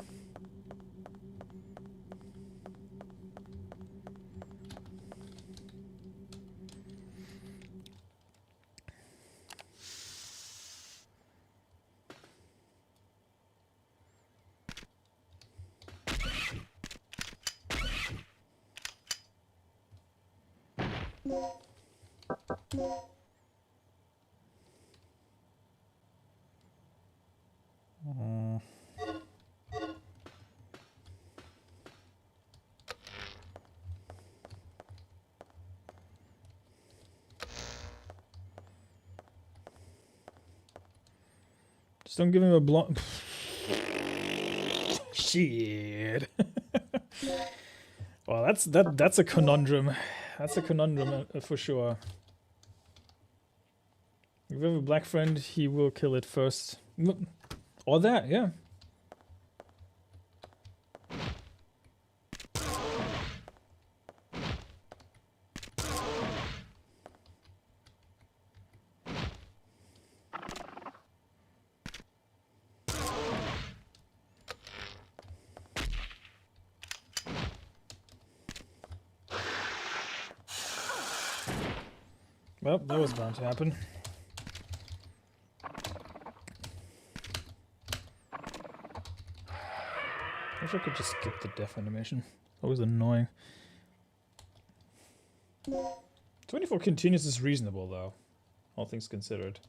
Just don't give him a blunt. Shit. Well, that's a conundrum. That's a conundrum for sure. If you have a black friend, he will kill it first. Or that, yeah. Well, that was bound to happen. Wish I could just skip the death animation. Always annoying. 24 continues is reasonable, though. All things considered.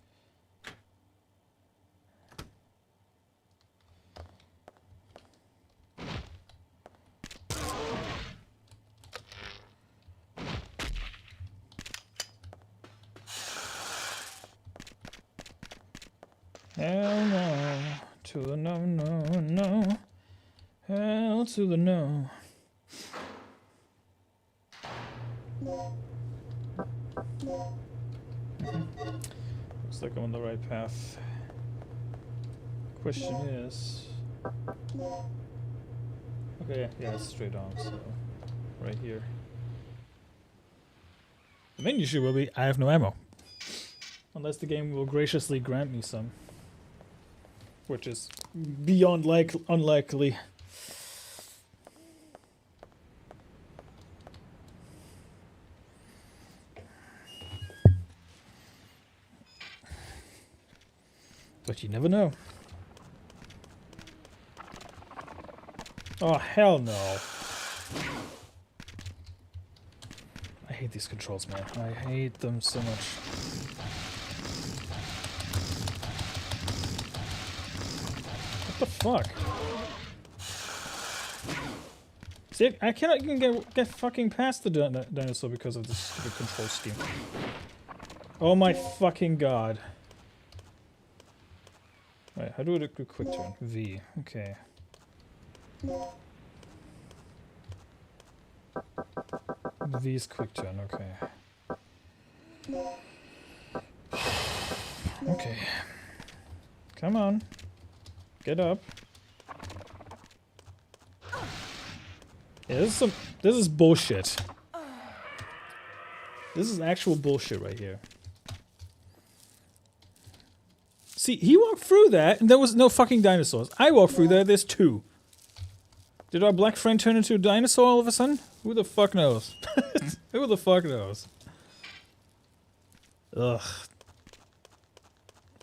Hell no. To the no, no, no. Hell to the no. Looks like I'm on the right path. Question is... Okay, yeah, it's straight on, so... Right here. The main issue will be I have no ammo. Unless the game will graciously grant me some. Which is beyond unlikely. But you never know. Oh, hell no. I hate these controls, man. I hate them so much. What the fuck? See, I cannot even get fucking past the dinosaur because of this stupid control scheme. Oh my fucking god. Right, how do I do a quick turn? V. Okay. V is quick turn, okay. Okay. Come on. Get up. Yeah, this is bullshit. This is actual bullshit right here. See, he walked through that and there was no fucking dinosaurs. I walked through there, there's two. Did our black friend turn into a dinosaur all of a sudden? Who the fuck knows? Who the fuck knows? Ugh.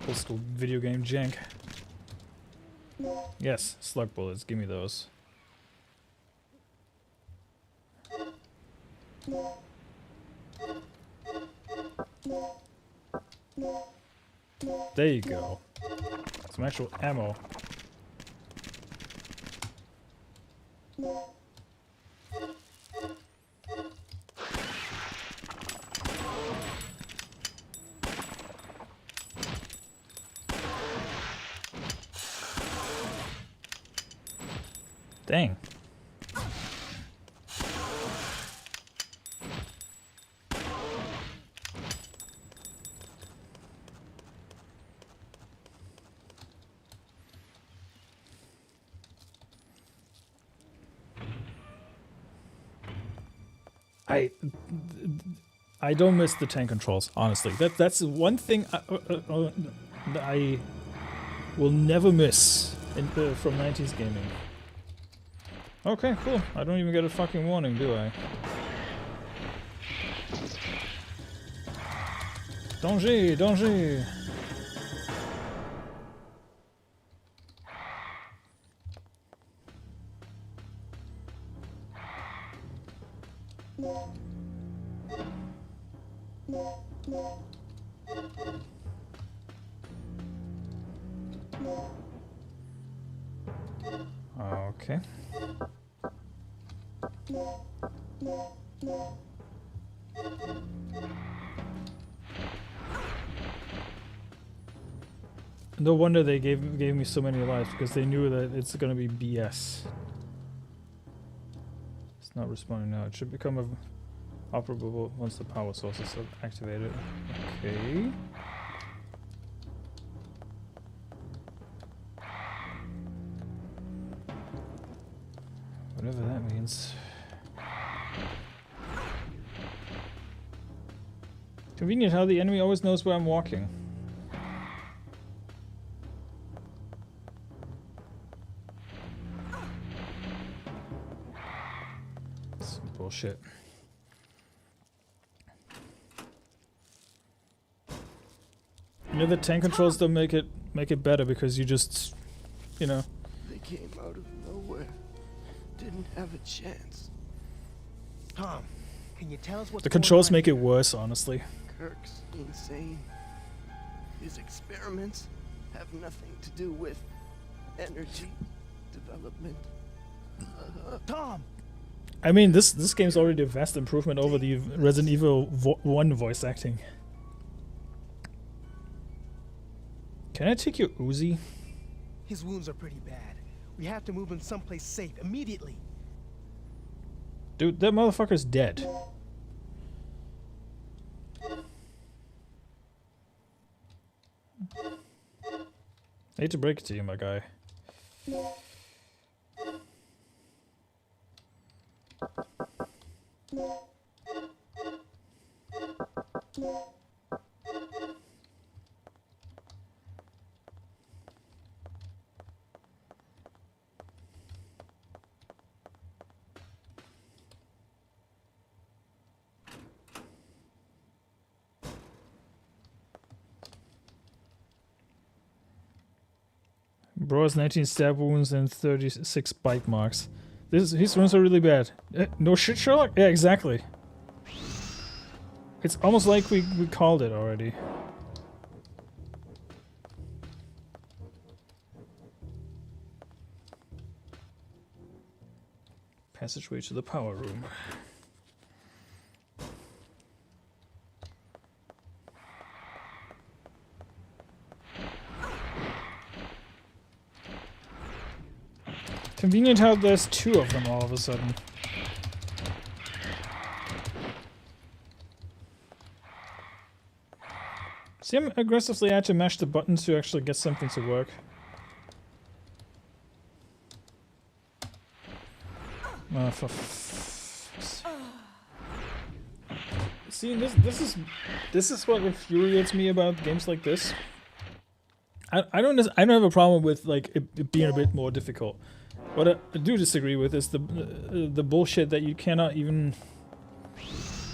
Old school video game jank. Yes, slug bullets, give me those. There you go. Some actual ammo. Dang. I don't miss the tank controls, honestly. That's one thing that I will never miss from 90s gaming. Okay, cool. I don't even get a fucking warning, do I? Danger, danger! Okay. No wonder they gave me so many lives, because they knew that it's gonna be BS. It's not responding now. It should become operable once the power source is activated. Okay. Whatever that means. Convenient how the enemy always knows where I'm walking. Some bullshit. Yeah, the tank controls don't make it better because you just, you know. They came out of nowhere. Didn't have a chance. Tom, can you tell us what's The going controls on make it here? worse, honestly. Kirk's insane. His experiments have nothing to do with energy development. Tom! I mean, this game's already a vast improvement over the Resident Evil 1 voice acting. Can I take your Uzi? His wounds are pretty bad. We have to move him someplace safe immediately. Dude, that motherfucker's dead. I hate to break it to you, my guy. Bro has 19 stab wounds and 36 bite marks. His wounds are really bad. No shit, Sherlock? Yeah, exactly. It's almost like we called it already. Passageway to the power room. Convenient how there's two of them all of a sudden. See, I'm aggressively had to mash the buttons to actually get something to work. Oh, for See, this is what infuriates me about games like this. I don't have a problem with like it being a bit more difficult. What I do disagree with is the bullshit that you cannot even,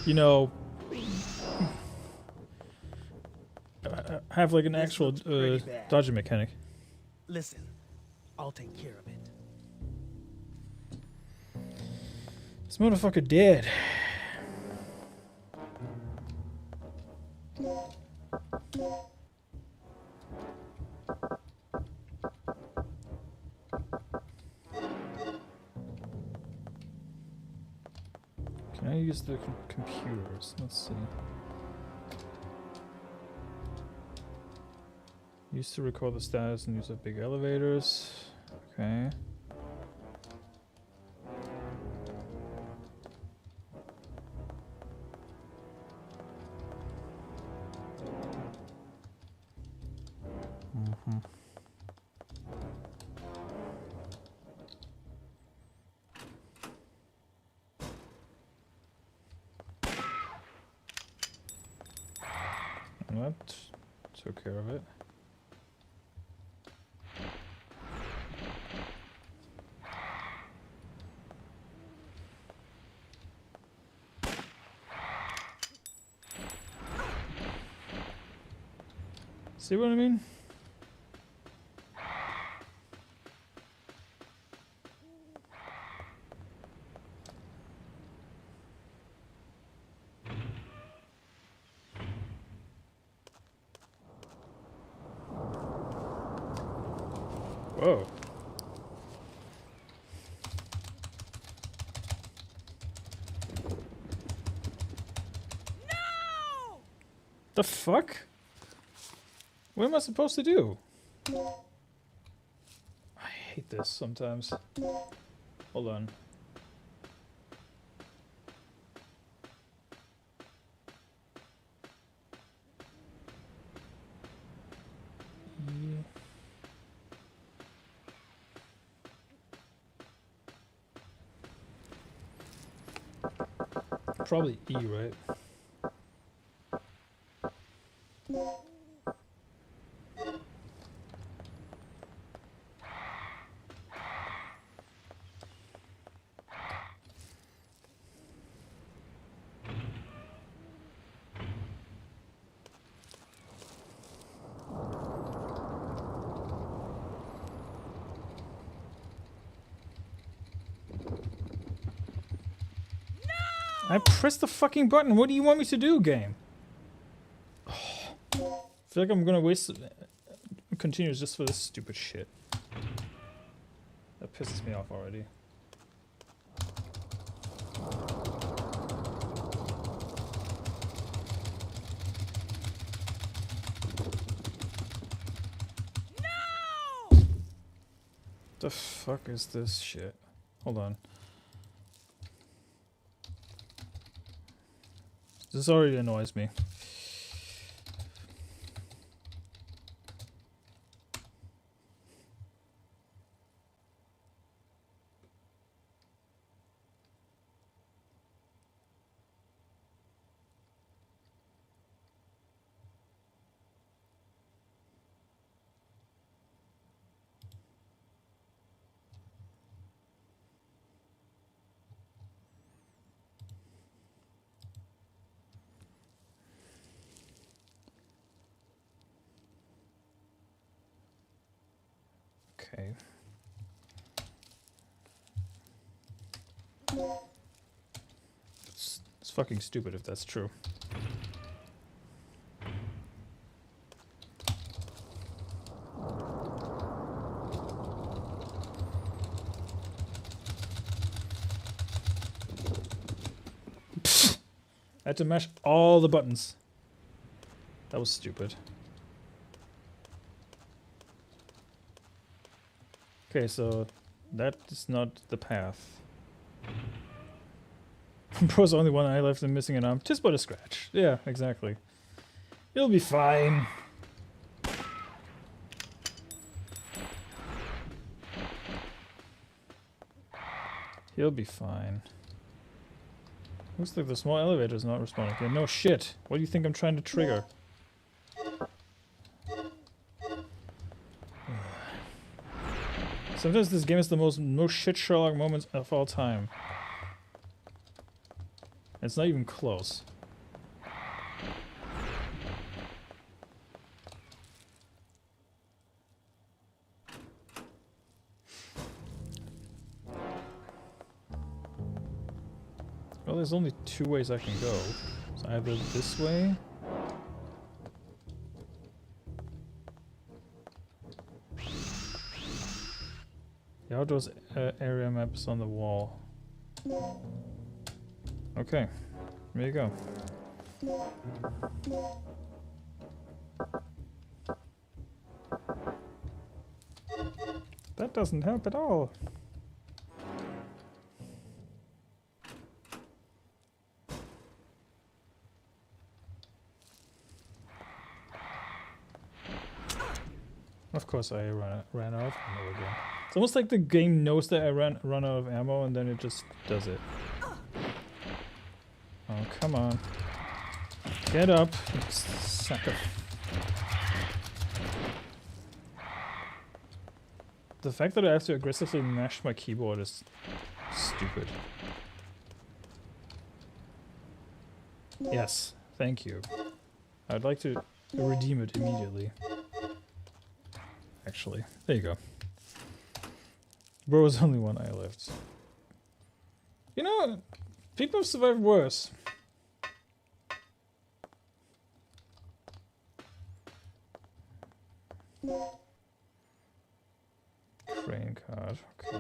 you know, have like an This actual looks pretty bad. dodging mechanic. Listen, I'll take care of it. This motherfucker dead. Can I use the computers? Let's see. Used to record the status and use of big elevators. Okay. That took care of it. See what I mean? Whoa. No! The fuck? What am I supposed to do? I hate this sometimes. Hold on. Probably E, right? I pressed the fucking button. What do you want me to do, game? I feel like I'm gonna waste continues just for this stupid shit. That pisses me off already. The fuck is this shit? Hold on. This already annoys me. Okay. It's fucking stupid if that's true. Pfft. I had to mash all the buttons. That was stupid. Okay, so that is not the path. Bro's only one eye left and missing an arm. Just but a scratch. Yeah, exactly. It'll be fine. He'll be fine. Looks like the small elevator is not responding. Okay, no shit. What do you think I'm trying to trigger? Sometimes this game is the most no shit Sherlock moments of all time. It's not even close. Well, there's only two ways I can go. It's either this way. The outdoors area map is on the wall. Okay, there you go. That doesn't help at all. Of course I ran out of ammo again. It's almost like the game knows that I run out of ammo and then it just does it. Oh, come on. Get up, you sucker. The fact that I have to aggressively mash my keyboard is stupid. Yes, thank you. I'd like to redeem it immediately. Actually, there you go. Bro was only one eye left. You know, people have survived worse. Crane card, okay.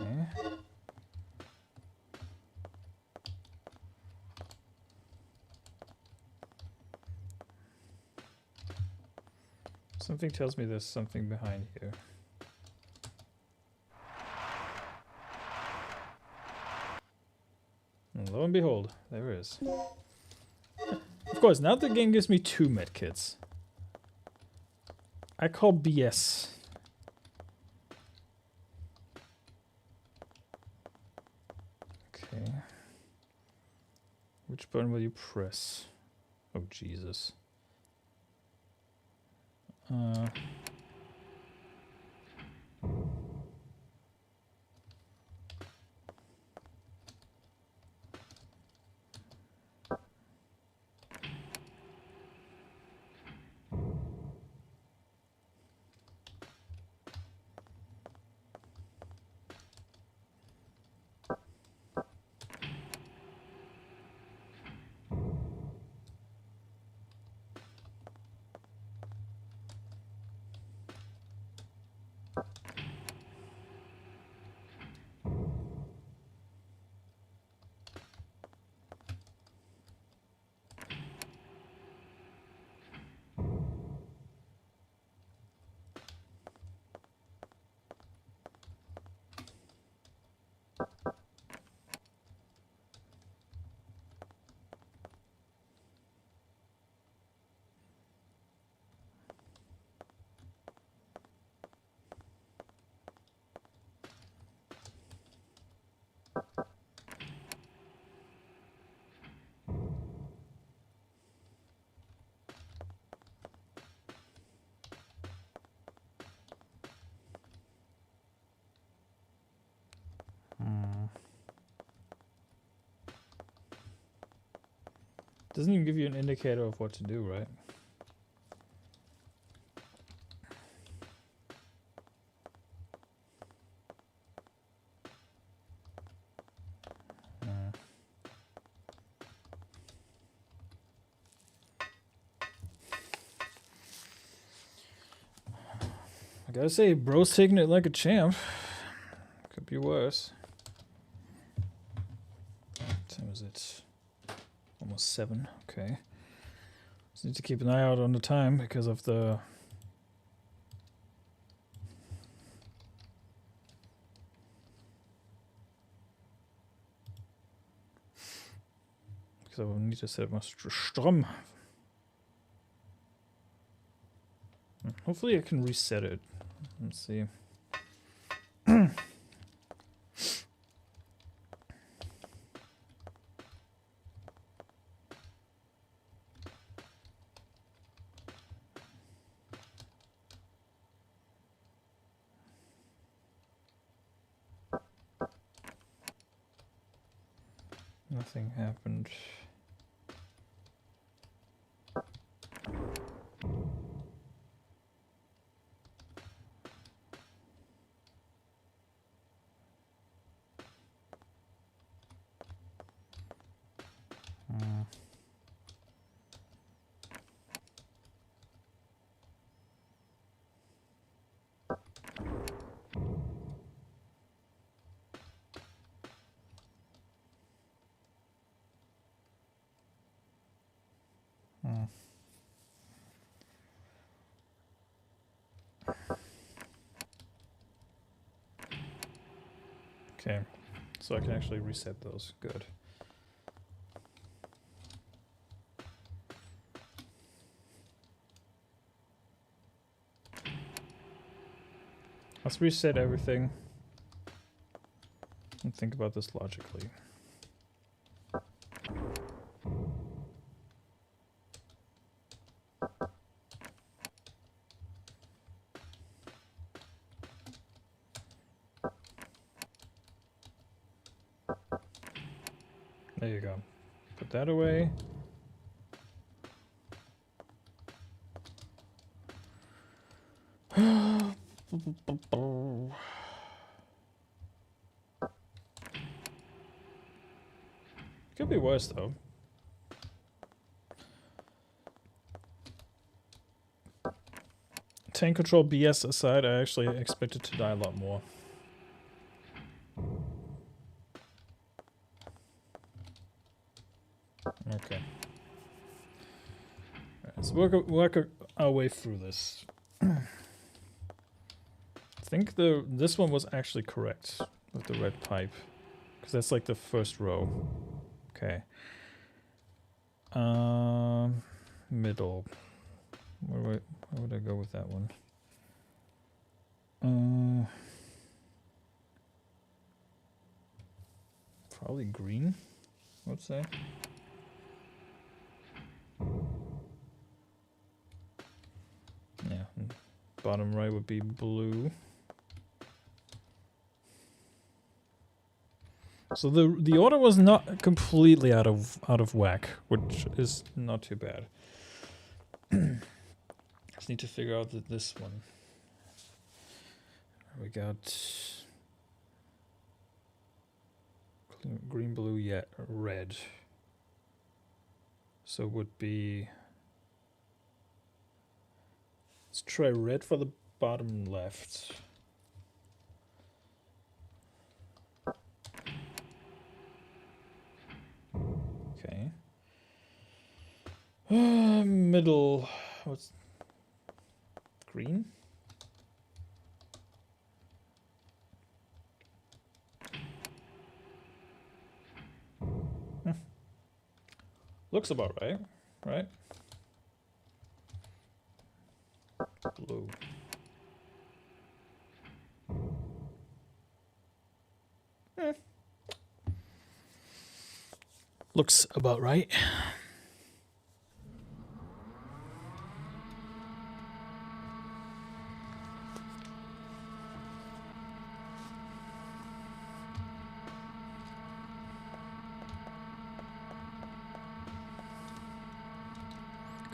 Something tells me there's something behind here. And lo and behold, there is. Of course, now the game gives me 2 medkits. I call BS. Okay. Which button will you press? Oh, Jesus. Doesn't even give you an indicator of what to do, right? I gotta say, bro's taking it like a champ. Could be worse. What time is it? Almost 7. Okay. Just need to keep an eye out on the time because of the... Because I will need to set my Strom. Hopefully I can reset it. Let's see. Nothing happened. Okay, so I can actually reset those. Good. Let's reset everything and think about this logically. There you go. Put that away. Could be worse though. Tank control BS aside, I actually expected to die a lot more. Okay. Alright, so work our way through this. I think this one was actually correct with the red pipe, because that's like the first row. Okay. Middle. Where would I go with that one? Probably green, I would say. Yeah, bottom right would be blue. So the order was not completely out of whack, which is not too bad. Just need to figure out this one. We got green, blue, yeah, red. So it would be. Let's try red for the bottom left. Okay. Middle. What's green? Looks about right, right? Blue. Looks about right.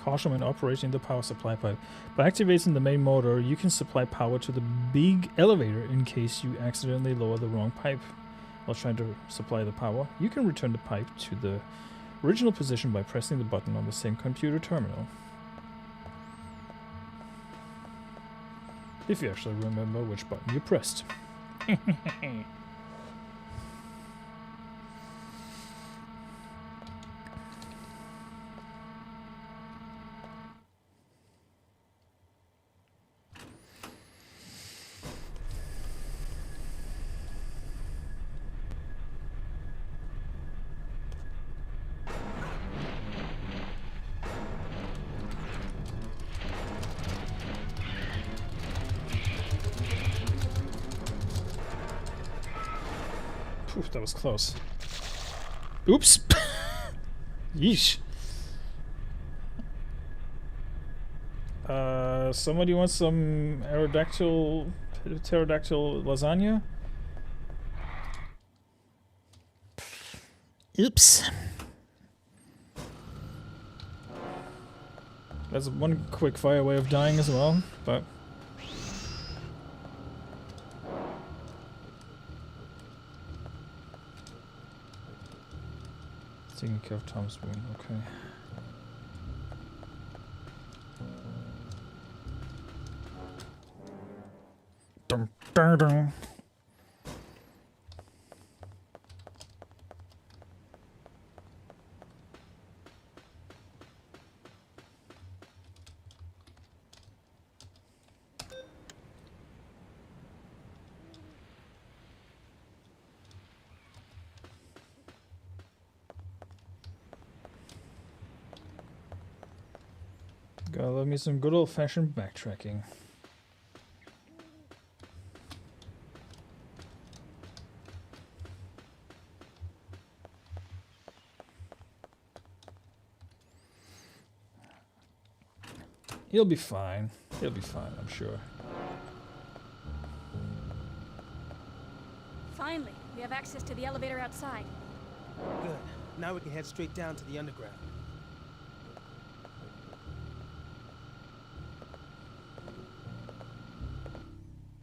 caution when operating the power supply pipe. By activating the main motor, you can supply power to the big elevator in case you accidentally lower the wrong pipe while trying to supply the power. You can return the pipe to the original position by pressing the button on the same computer terminal. If you actually remember which button you pressed. Oof, that was close. Oops. Yeesh. Somebody wants some pterodactyl lasagna? Oops. That's one quick fire way of dying as well, but taking care of Tom's wound, okay. Dum, dum, dum. Gotta love me some good old-fashioned backtracking. He'll be fine. He'll be fine, I'm sure. Finally, we have access to the elevator outside. Good. Now we can head straight down to the underground.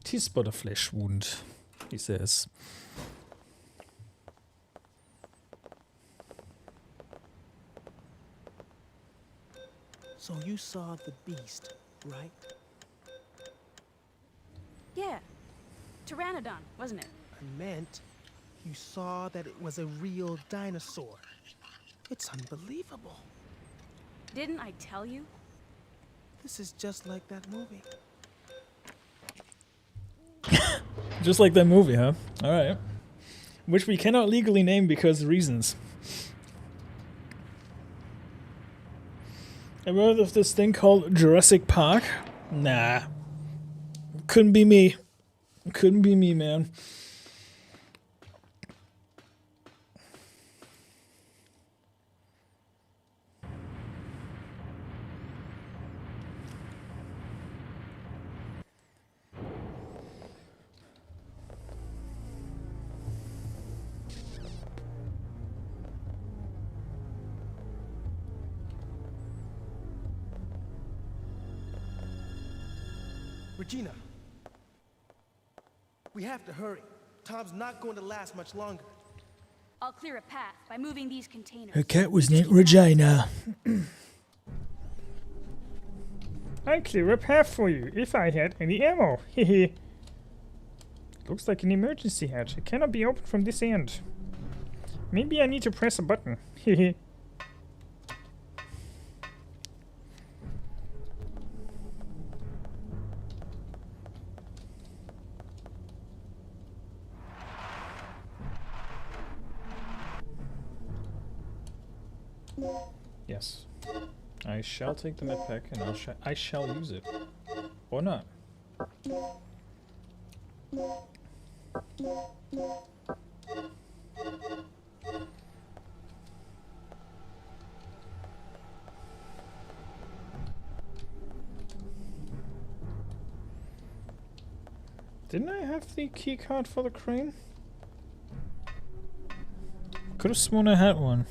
"'Tis but a flesh wound," he says. So you saw the beast, right? Yeah. Pteranodon, wasn't it? I meant you saw that it was a real dinosaur. It's unbelievable. Didn't I tell you? This is just like that movie. Just like that movie, huh? Alright. Which we cannot legally name because of reasons. Ever heard of this thing called Jurassic Park? Nah. Couldn't be me. Couldn't be me, man. Regina, we have to hurry. Tom's not going to last much longer. I'll clear a path by moving these containers. Her cat was named Regina. I'd clear a path for you if I had any ammo. Hehe. Looks like an emergency hatch. It cannot be opened from this end. Maybe I need to press a button. Hehe. Yes. I shall take the medpack and I shall use it. Or not. Didn't I have the key card for the crane? Could have sworn I had one.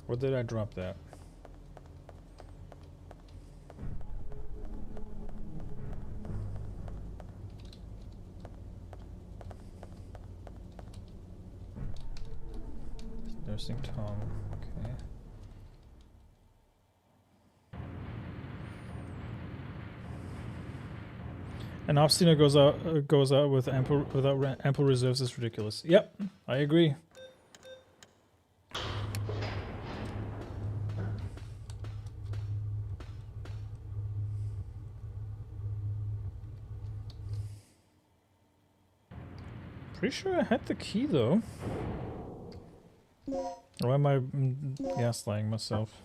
Or did I drop that? Nursing Tom. Okay. An obstinate goes out with ample reserves is ridiculous. Yep, I agree. Pretty sure I had the key though. Or am I gaslighting myself?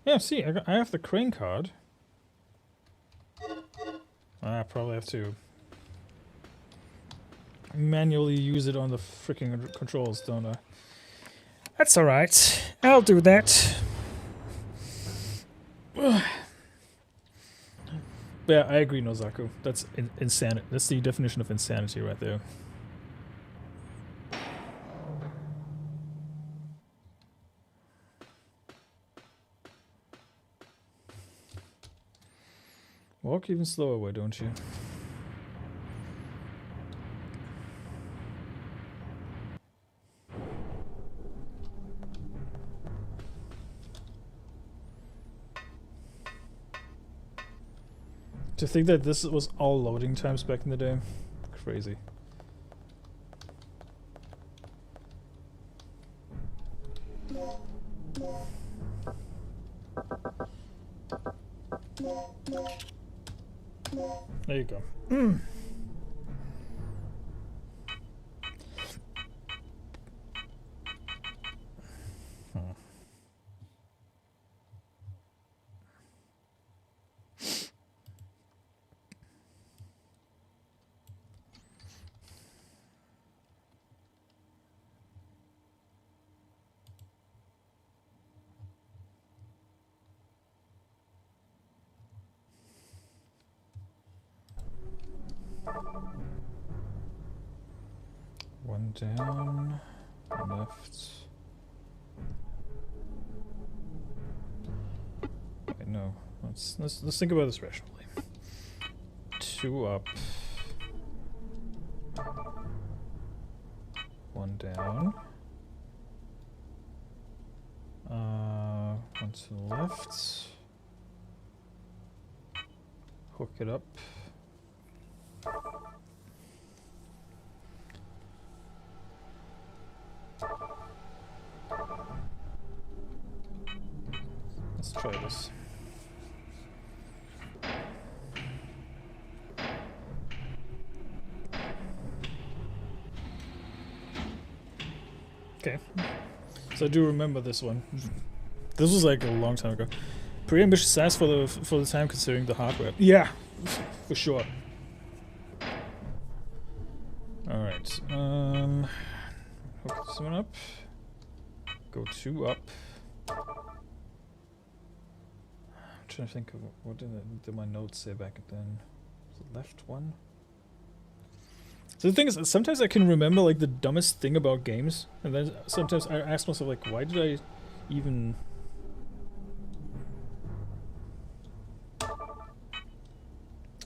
Yeah, see, I have the crane card. I probably have to manually use it on the freaking controls, don't I? That's alright. I'll do that. Yeah, I agree, Nozaku. That's insanity. That's the definition of insanity right there. Walk even slower, why don't you? To think that this was all loading times back in the day. Crazy. There you go. One down, left. Wait, no. Let's think about this rationally. 2 up. 1 down. 1 to the left. Hook it up. Let's try this. Okay. So I do remember this one. This was like a long time ago. Pretty ambitious size for the time considering the hardware. Yeah, for sure. All right. Hook this one up. Go 2 up. I'm trying to think of what did my notes say back then. Was it left 1? So the thing is, sometimes I can remember like the dumbest thing about games, and then sometimes I ask myself like, why did I even? I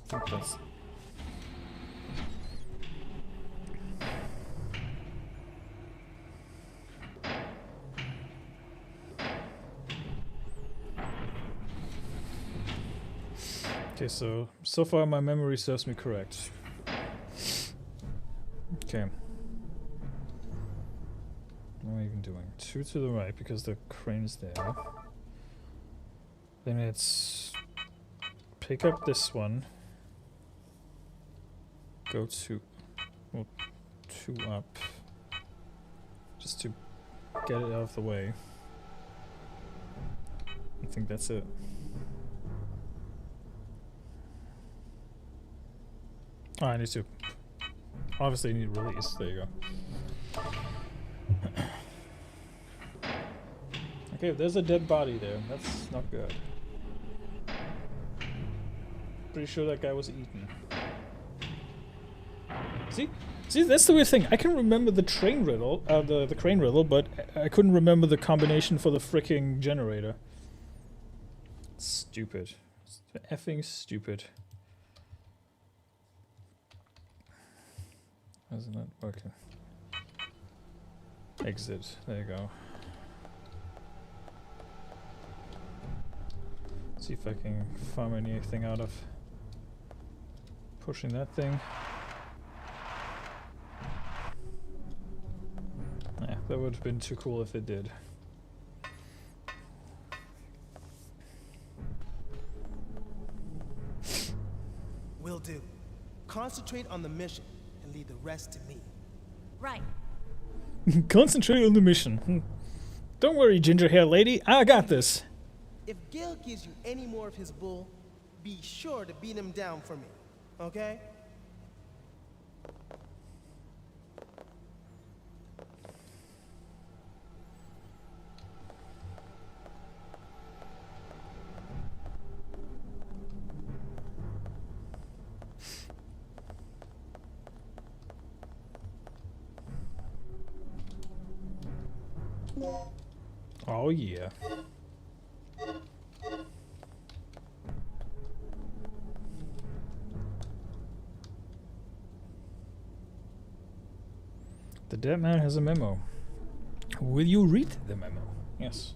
think that's. Okay, so far my memory serves me correct. Okay. What am I even doing? 2 to the right because the crane's there. Then it's pick up this one. Go 2 up. Just to get it out of the way. I think that's it. Oh, I need to. Obviously, I need release. There you go. Okay, there's a dead body there. That's not good. Pretty sure that guy was eaten. See, that's the weird thing. I can remember the train riddle, the crane riddle, but I couldn't remember the combination for the freaking generator. Stupid. It's effing stupid. How's it not working? Exit. There you go. See if I can farm anything out of pushing that thing. Yeah, that would have been too cool if it did. Will do. Concentrate on the mission and leave the rest to me. Right. Concentrate on the mission. Don't worry, ginger hair lady. I got this. If Gil gives you any more of his bull, be sure to beat him down for me, okay? Oh yeah. The dead man has a memo. Will you read the memo? Yes.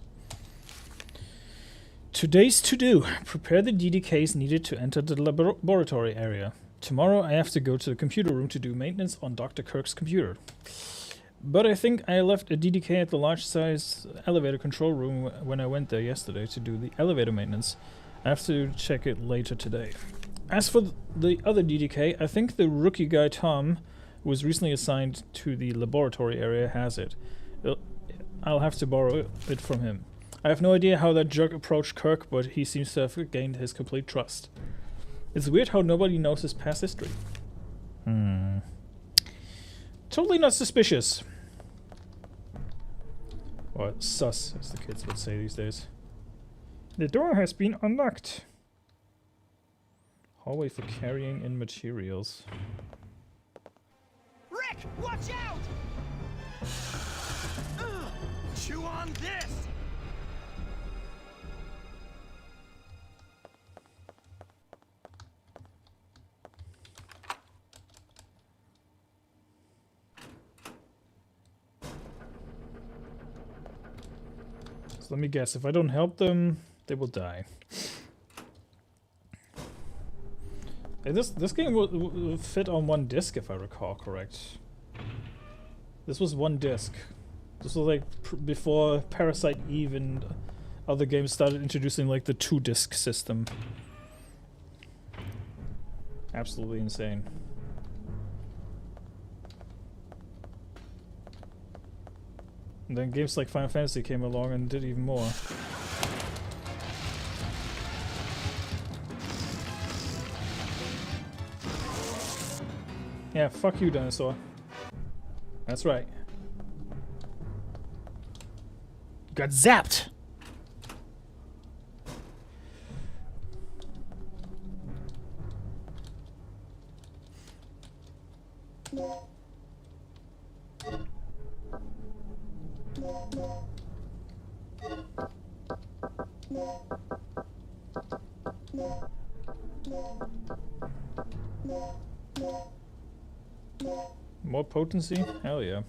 Today's to-do. Prepare the DDKs needed to enter the laboratory area. Tomorrow I have to go to the computer room to do maintenance on Dr. Kirk's computer. But I think I left a DDK at the large-size elevator control room when I went there yesterday to do the elevator maintenance. I have to check it later today. As for the other DDK, I think the rookie guy Tom, who was recently assigned to the laboratory area, has it. I'll have to borrow it from him. I have no idea how that jerk approached Kirk, but he seems to have gained his complete trust. It's weird how nobody knows his past history. Totally not suspicious. Or sus, as the kids would say these days. The door has been unlocked. Hallway for carrying in materials. Rick, watch out! Chew on this! So let me guess, if I don't help them, they will die. Hey, this game will fit on one disc, if I recall correct. This was one disc. This was like before Parasite Eve and other games started introducing like the 2-disc system. Absolutely insane. And then games like Final Fantasy came along and did even more. Yeah, fuck you, dinosaur. That's right. You got zapped! More potency? Hell yeah.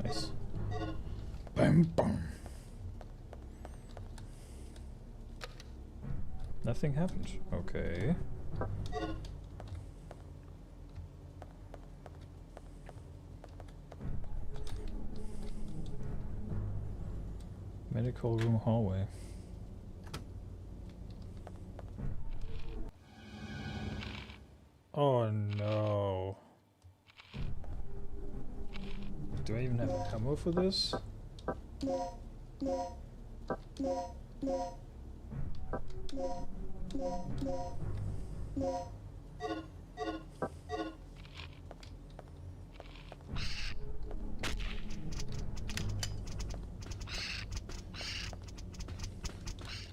Nice. Bam, bam. Nothing happened. Okay. Medical room hallway. Oh no. Do I even have ammo for this?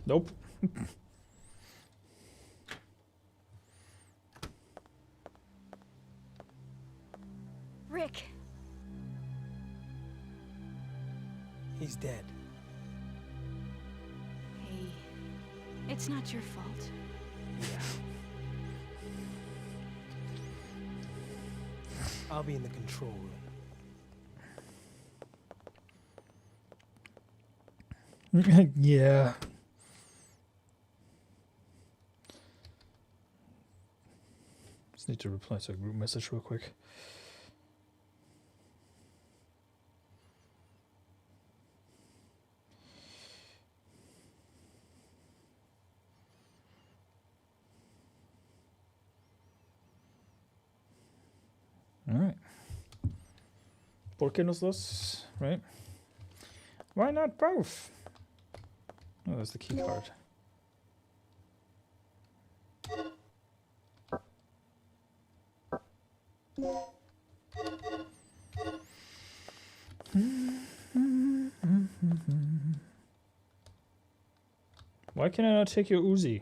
Nope. Rick, he's dead. Hey, it's not your fault. Yeah. I'll be in the control room. Yeah. Just need to reply to a group message real quick. Alright. ¿Por qué los dos? Right? Why not both? Oh, that's the key card. Why can I not take your Uzi?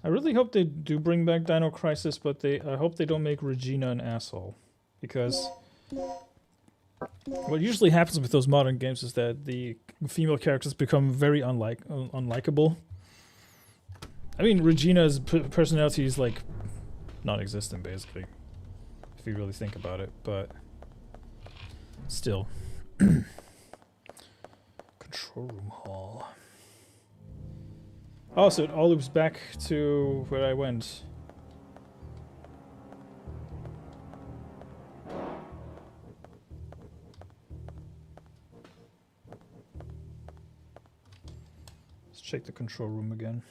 I really hope they do bring back Dino Crisis, but I hope they don't make Regina an asshole. Because what usually happens with those modern games is that the female characters become very unlikable. I mean, Regina's personality is like non-existent, basically, if you really think about it, but still. Control room hall. Oh, so it all loops back to where I went. Let's check the control room again.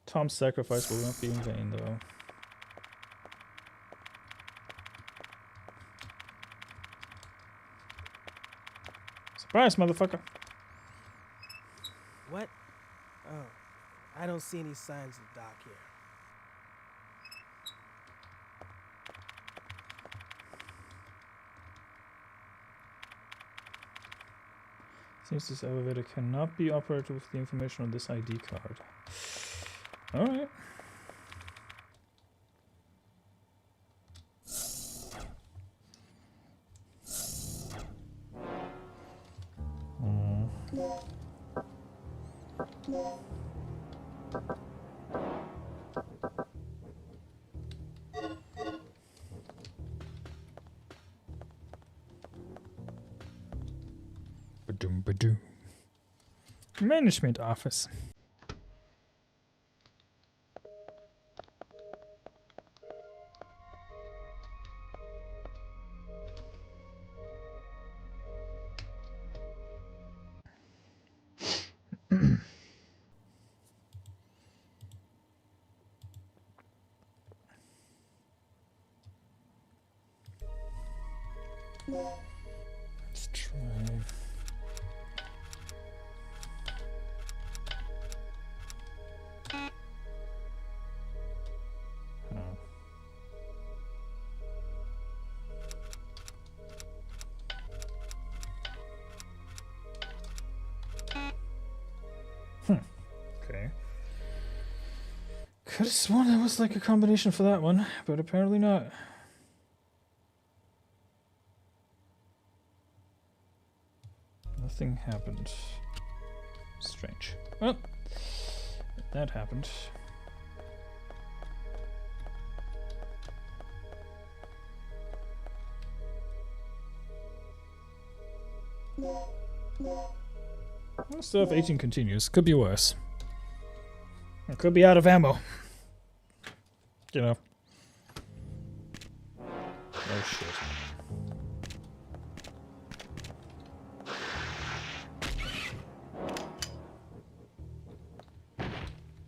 Tom's sacrifice will not be in vain, though. Surprise, motherfucker! What? Oh, I don't see any signs of Doc here. Seems this elevator cannot be operated with the information on this ID card. Alright. Ba-doom, ba-doom. Management office. Let's try. Okay. Could have sworn there was like a combination for that one, but apparently not. Nothing happened. Strange. Well, that happened. Still have 18 continues. Could be worse. It could be out of ammo. You know. Oh shit.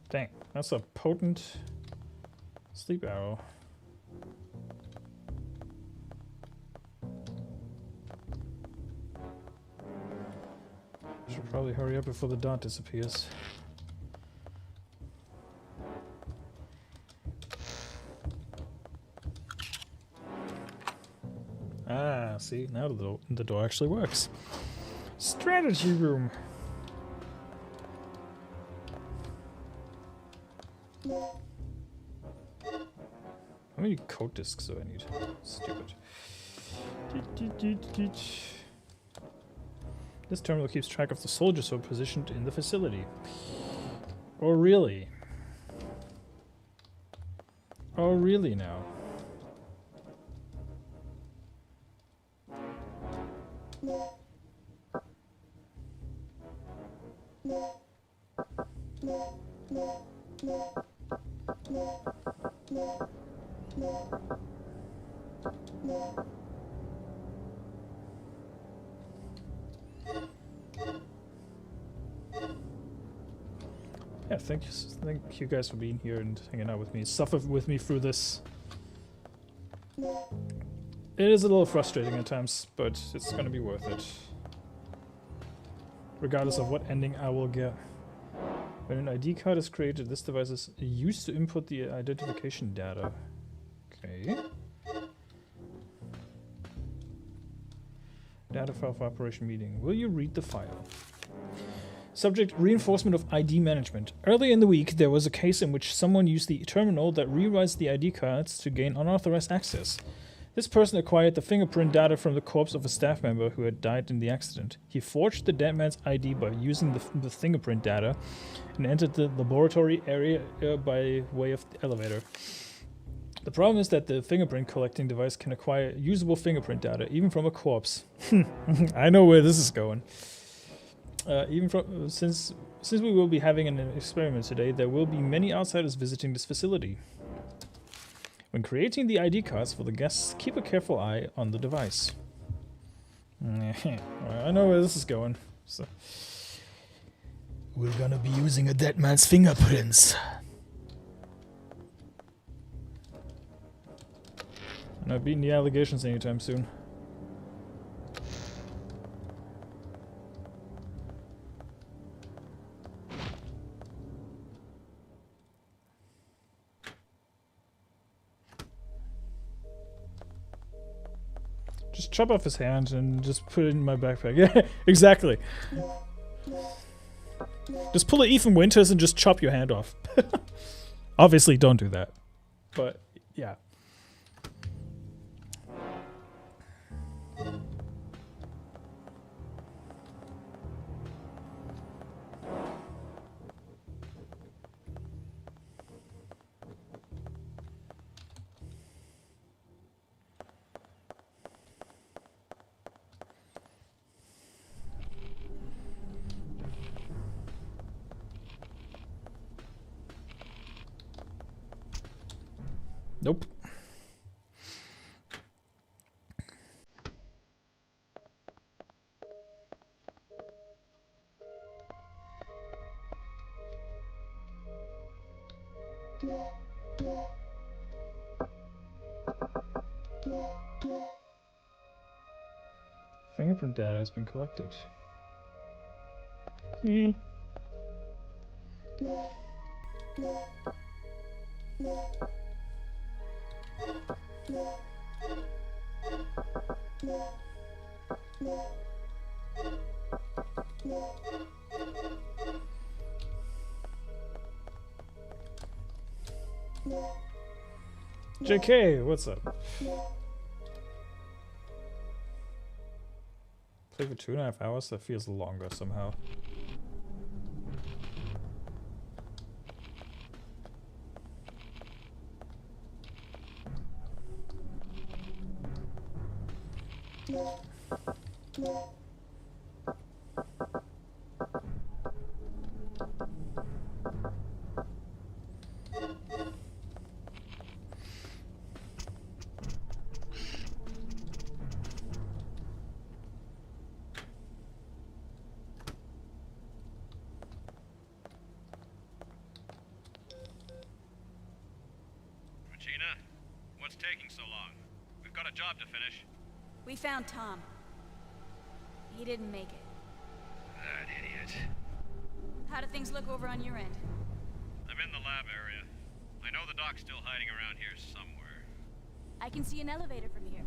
Dang, that's a potent sleep arrow. Should probably hurry up before the dot disappears. Ah, see, now the door actually works. Strategy room. How many code discs do I need? Stupid. This terminal keeps track of the soldiers who are positioned in the facility. Oh, really? Oh, really now? Yeah, thank you guys for being here and hanging out with me. Suffer with me through this. It is a little frustrating at times, but it's gonna be worth it. Regardless of what ending I will get. When an ID card is created, this device is used to input the identification data. Okay. Data file for operation meeting. Will you read the file? Subject: reinforcement of ID management. Earlier in the week, there was a case in which someone used the terminal that rewrites the ID cards to gain unauthorized access. This person acquired the fingerprint data from the corpse of a staff member who had died in the accident. He forged the dead man's ID by using the fingerprint data and entered the laboratory area by way of the elevator. The problem is that the fingerprint collecting device can acquire usable fingerprint data, even from a corpse. I know where this is going. Since we will be having an experiment today, there will be many outsiders visiting this facility. When creating the ID cards for the guests, keep a careful eye on the device. I know where this is going. So. We're gonna be using a dead man's fingerprints. I'm not beating the allegations anytime soon. Just chop off his hand and just put it in my backpack. Yeah, exactly. Just pull a Ethan Winters and just chop your hand off. Obviously, don't do that. But, yeah. Nope. Fingerprint data has been collected. JK, what's up? Play for 2.5 hours? That feels longer somehow. Regina, what's taking so long? We've got a job to finish. We found Tom. He didn't make it. That idiot. How do things look over on your end? I'm in the lab area. I know the doc's still hiding around here somewhere. I can see an elevator from here.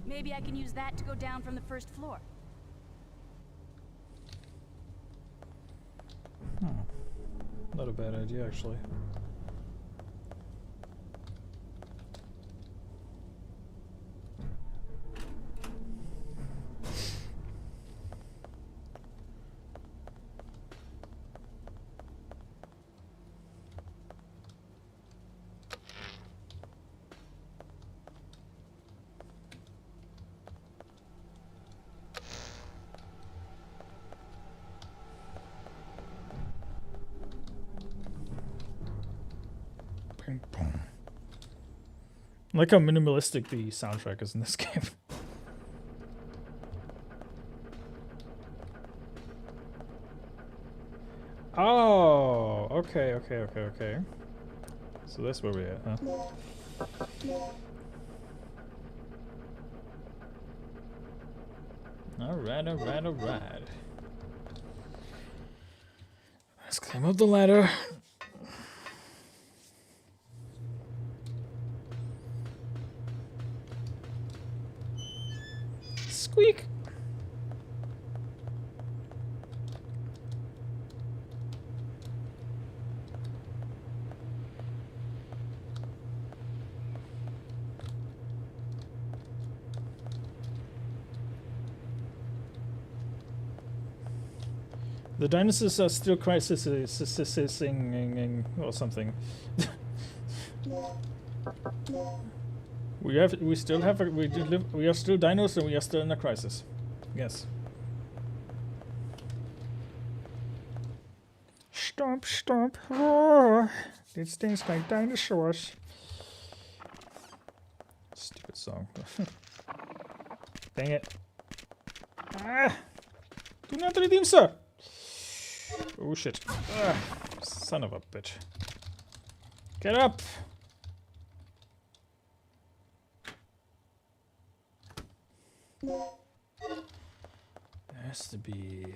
Maybe I can use that to go down from the first floor. Not a bad idea, actually. Ping pong. I like how minimalistic the soundtrack is in this game. Oh, okay. So that's where we're at, huh? Alright. Let's climb up the ladder. Squeak! The dinosaurs are still crisising or something. we are still dinos and we are still in a crisis. Yes. Stomp, roar. It stings like dinosaurs. Stupid song. Dang it. Ah! Do not redeem, sir! Oh shit. Ah, son of a bitch. Get up! There has to be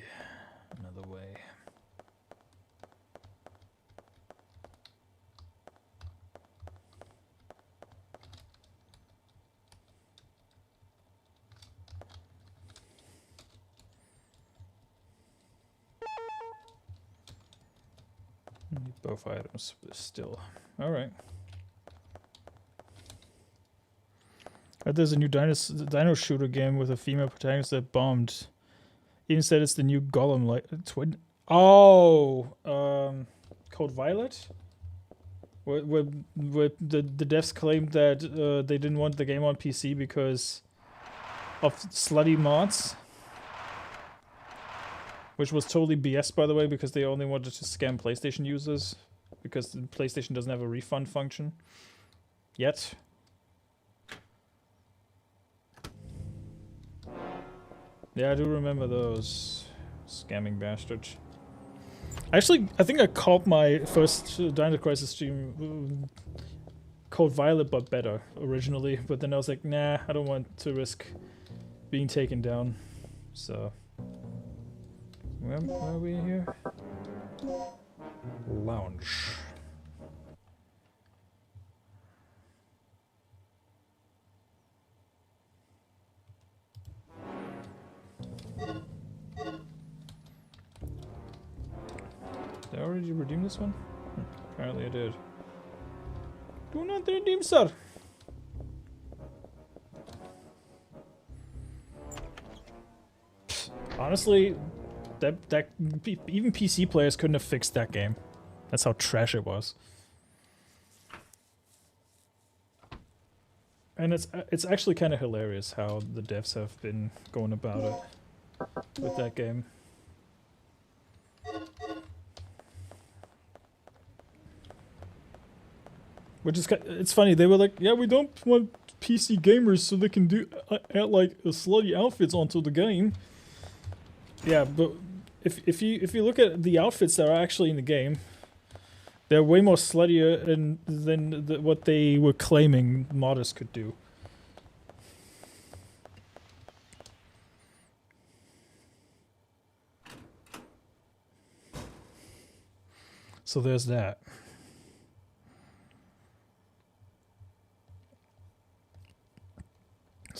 another way. Need both items, but still. Alright. There's a new dino shooter game with a female protagonist that bombed. Even said it's the new Gollum like twin. Oh, Code Violet, where the devs claimed that they didn't want the game on PC because of slutty mods, which was totally BS, by the way, because they only wanted to scam PlayStation users because PlayStation doesn't have a refund function yet. Yeah, I do remember those scamming bastards. Actually, I think I called my first Dino Crisis stream Code Violet, but better originally. But then I was like, nah, I don't want to risk being taken down. So, where are we here? Lounge. Did I already redeem this one? Apparently I did. Do not redeem, sir! Honestly, that even PC players couldn't have fixed that game. That's how trash it was. And it's actually kind of hilarious how the devs have been going about it with that game. Which is, it's funny, they were like, yeah, we don't want PC gamers so they can do add like slutty outfits onto the game. Yeah, but if you look at the outfits that are actually in the game, they're way more sluttier than what they were claiming modders could do. So there's that.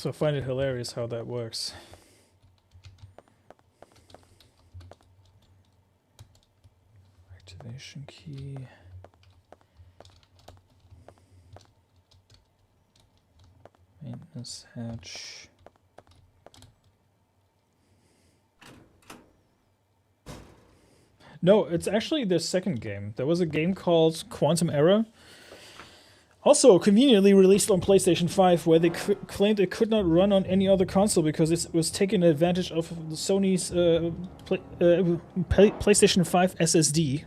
So I find it hilarious how that works. Activation key. Maintenance hatch. No, it's actually the second game. There was a game called Quantum Error. Also conveniently released on PlayStation 5, where they claimed it could not run on any other console because it was taking advantage of the Sony's PlayStation 5 SSD.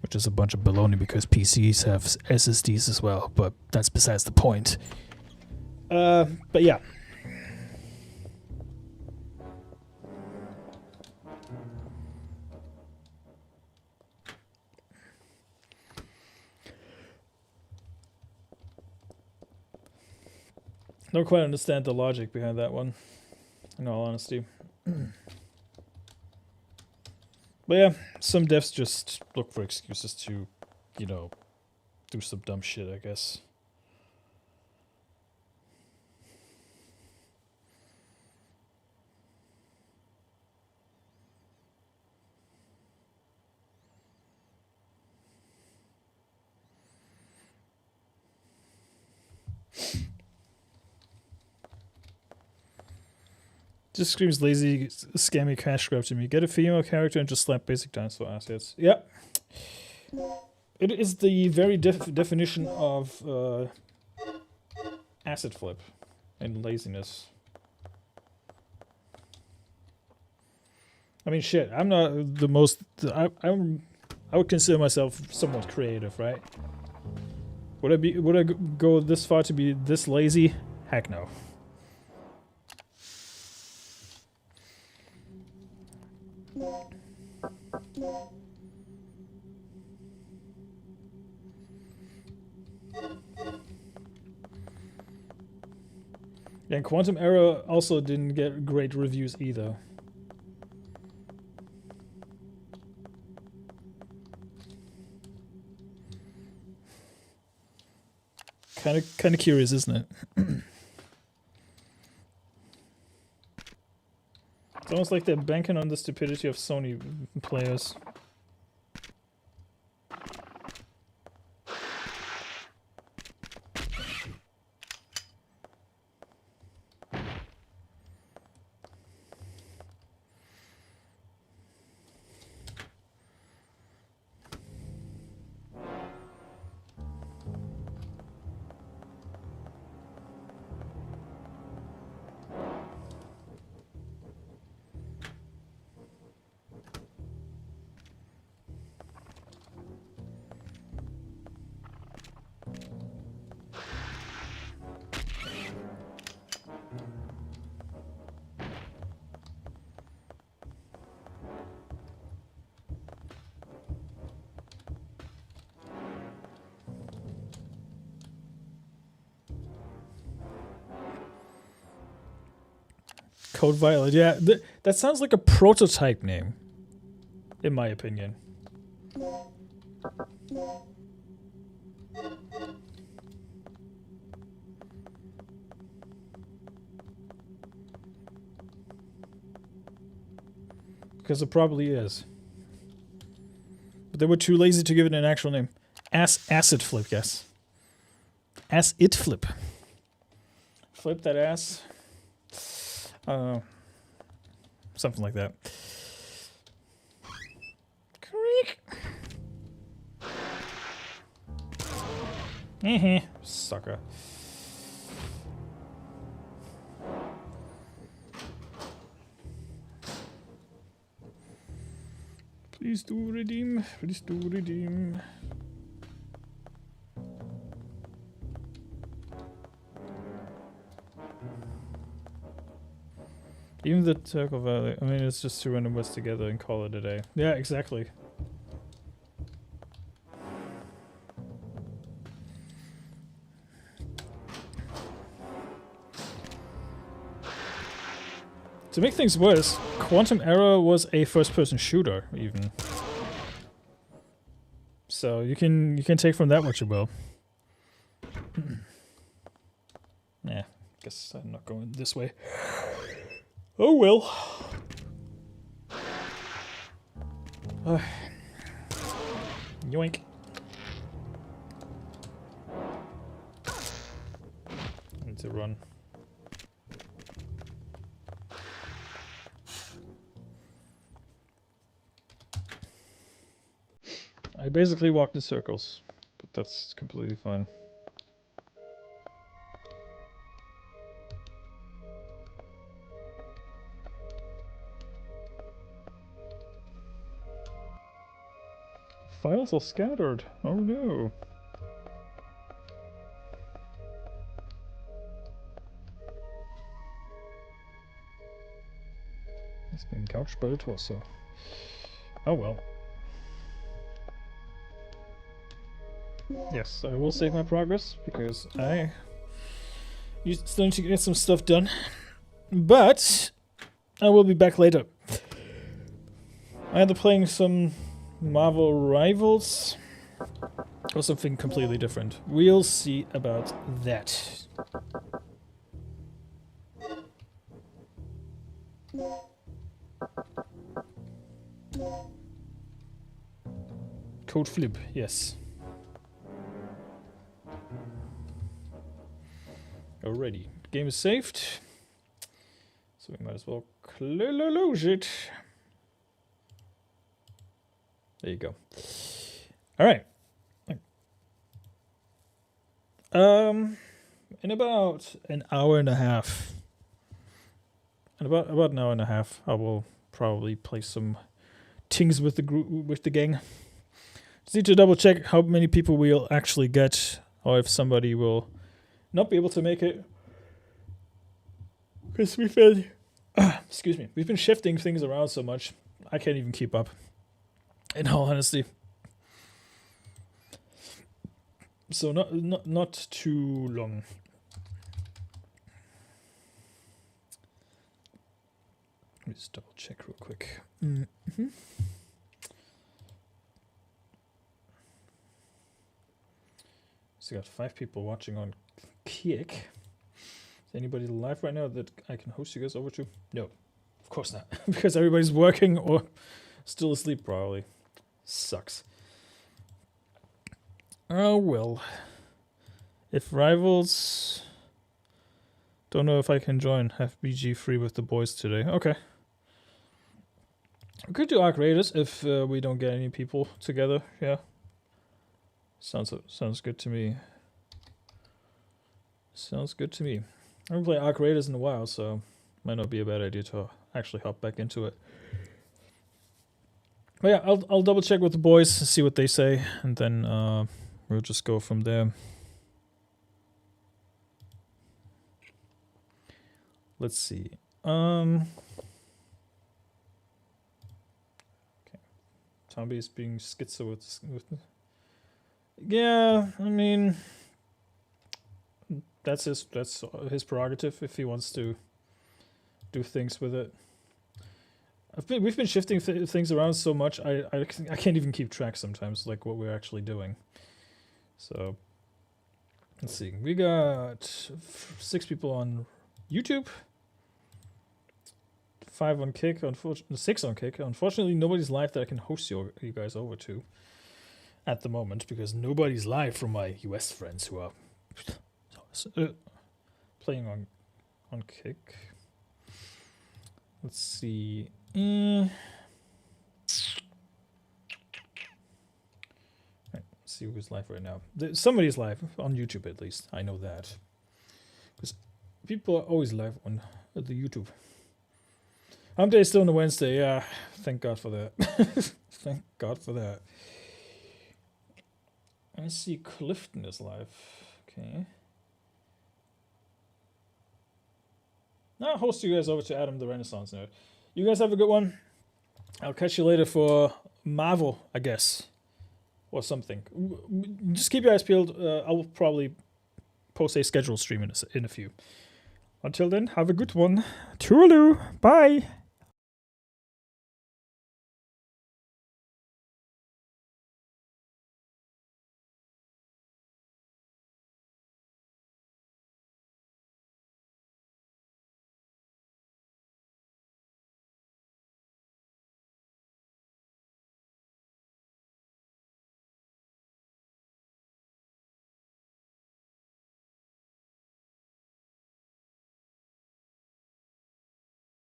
Which is a bunch of baloney because PCs have SSDs as well, but that's besides the point. But yeah. Don't quite understand the logic behind that one, in all honesty. But yeah, some devs just look for excuses to, you know, do some dumb shit, I guess. Just screams lazy, scammy cash grab to me. Get a female character and just slap basic dinosaur assets. Yeah. It is the very definition of asset flip and laziness. I mean, shit. I'm not the most. I would consider myself somewhat creative, right? Would I go this far to be this lazy? Heck no. Yeah, and Quantum Error also didn't get great reviews either. Kind of curious, isn't it? It's almost like they're banking on the stupidity of Sony players. Code Violet, yeah. That sounds like a prototype name, in my opinion. Because it probably is. But they were too lazy to give it an actual name. Acid Flip, yes. Acid Flip. Flip that ass. Something like that. Creak. Sucker. Please do redeem. Please do redeem. Even the Turtle Valley, I mean, it's just two random words together and call it a day. Yeah, exactly. To make things worse, Quantum Error was a first-person shooter, even. So you can take from that what you will. Yeah, Guess I'm not going this way. Oh well. Yoink. I need to run. I basically walked in circles, but that's completely fine. Files are scattered. Oh no. It's been couched by the torso. Oh well. Yes, I will save my progress because I still need to get some stuff done. But I will be back later. I'm either playing some Marvel Rivals or something completely different. We'll see about that. Code flip, yes. Alrighty, game is saved, so we might as well close it. There you go. All right. In about an hour and a half, about an hour and a half, I will probably play some things with the group, with the gang. Just need to double check how many people we'll actually get, or if somebody will not be able to make it. Because we've been, excuse me, we've been shifting things around so much, I can't even keep up. In all honesty. So not too long. Let me just double check real quick. So got 5 people watching on Kick. Is anybody live right now that I can host you guys over to? No, of course not. Because everybody's working or still asleep probably. Sucks. Oh well. If Rivals... Don't know if I can join FBG free with the boys today. Okay. We could do Arc Raiders if we don't get any people together. Yeah. Sounds good to me. Sounds good to me. I haven't played Arc Raiders in a while, so might not be a bad idea to actually hop back into it. But yeah, I'll double check with the boys, see what they say, and then we'll just go from there. Let's see. Okay. Tomby's being schizo with yeah, I mean that's his prerogative if he wants to do things with it. We've been shifting things around so much, I can't even keep track sometimes, like what we're actually doing. So let's see. We got 6 people on YouTube, 5 on Kick, 6 on Kick. Unfortunately, nobody's live that I can host you guys over to at the moment because nobody's live from my US friends who are playing on Kick. Let's see. Right, let's see who's live right now. Somebody's live on YouTube at least. I know that because people are always live on the YouTube. Hump Day is still on a Wednesday. Yeah, thank God for that. Thank God for that. I see Clifton is live. Okay. Now I'll host you guys over to Adam the Renaissance Nerd. You guys have a good one. I'll catch you later for Marvel, I guess. Or something. Just keep your eyes peeled. I will probably post a scheduled stream in a few. Until then, have a good one. Toodaloo. Bye.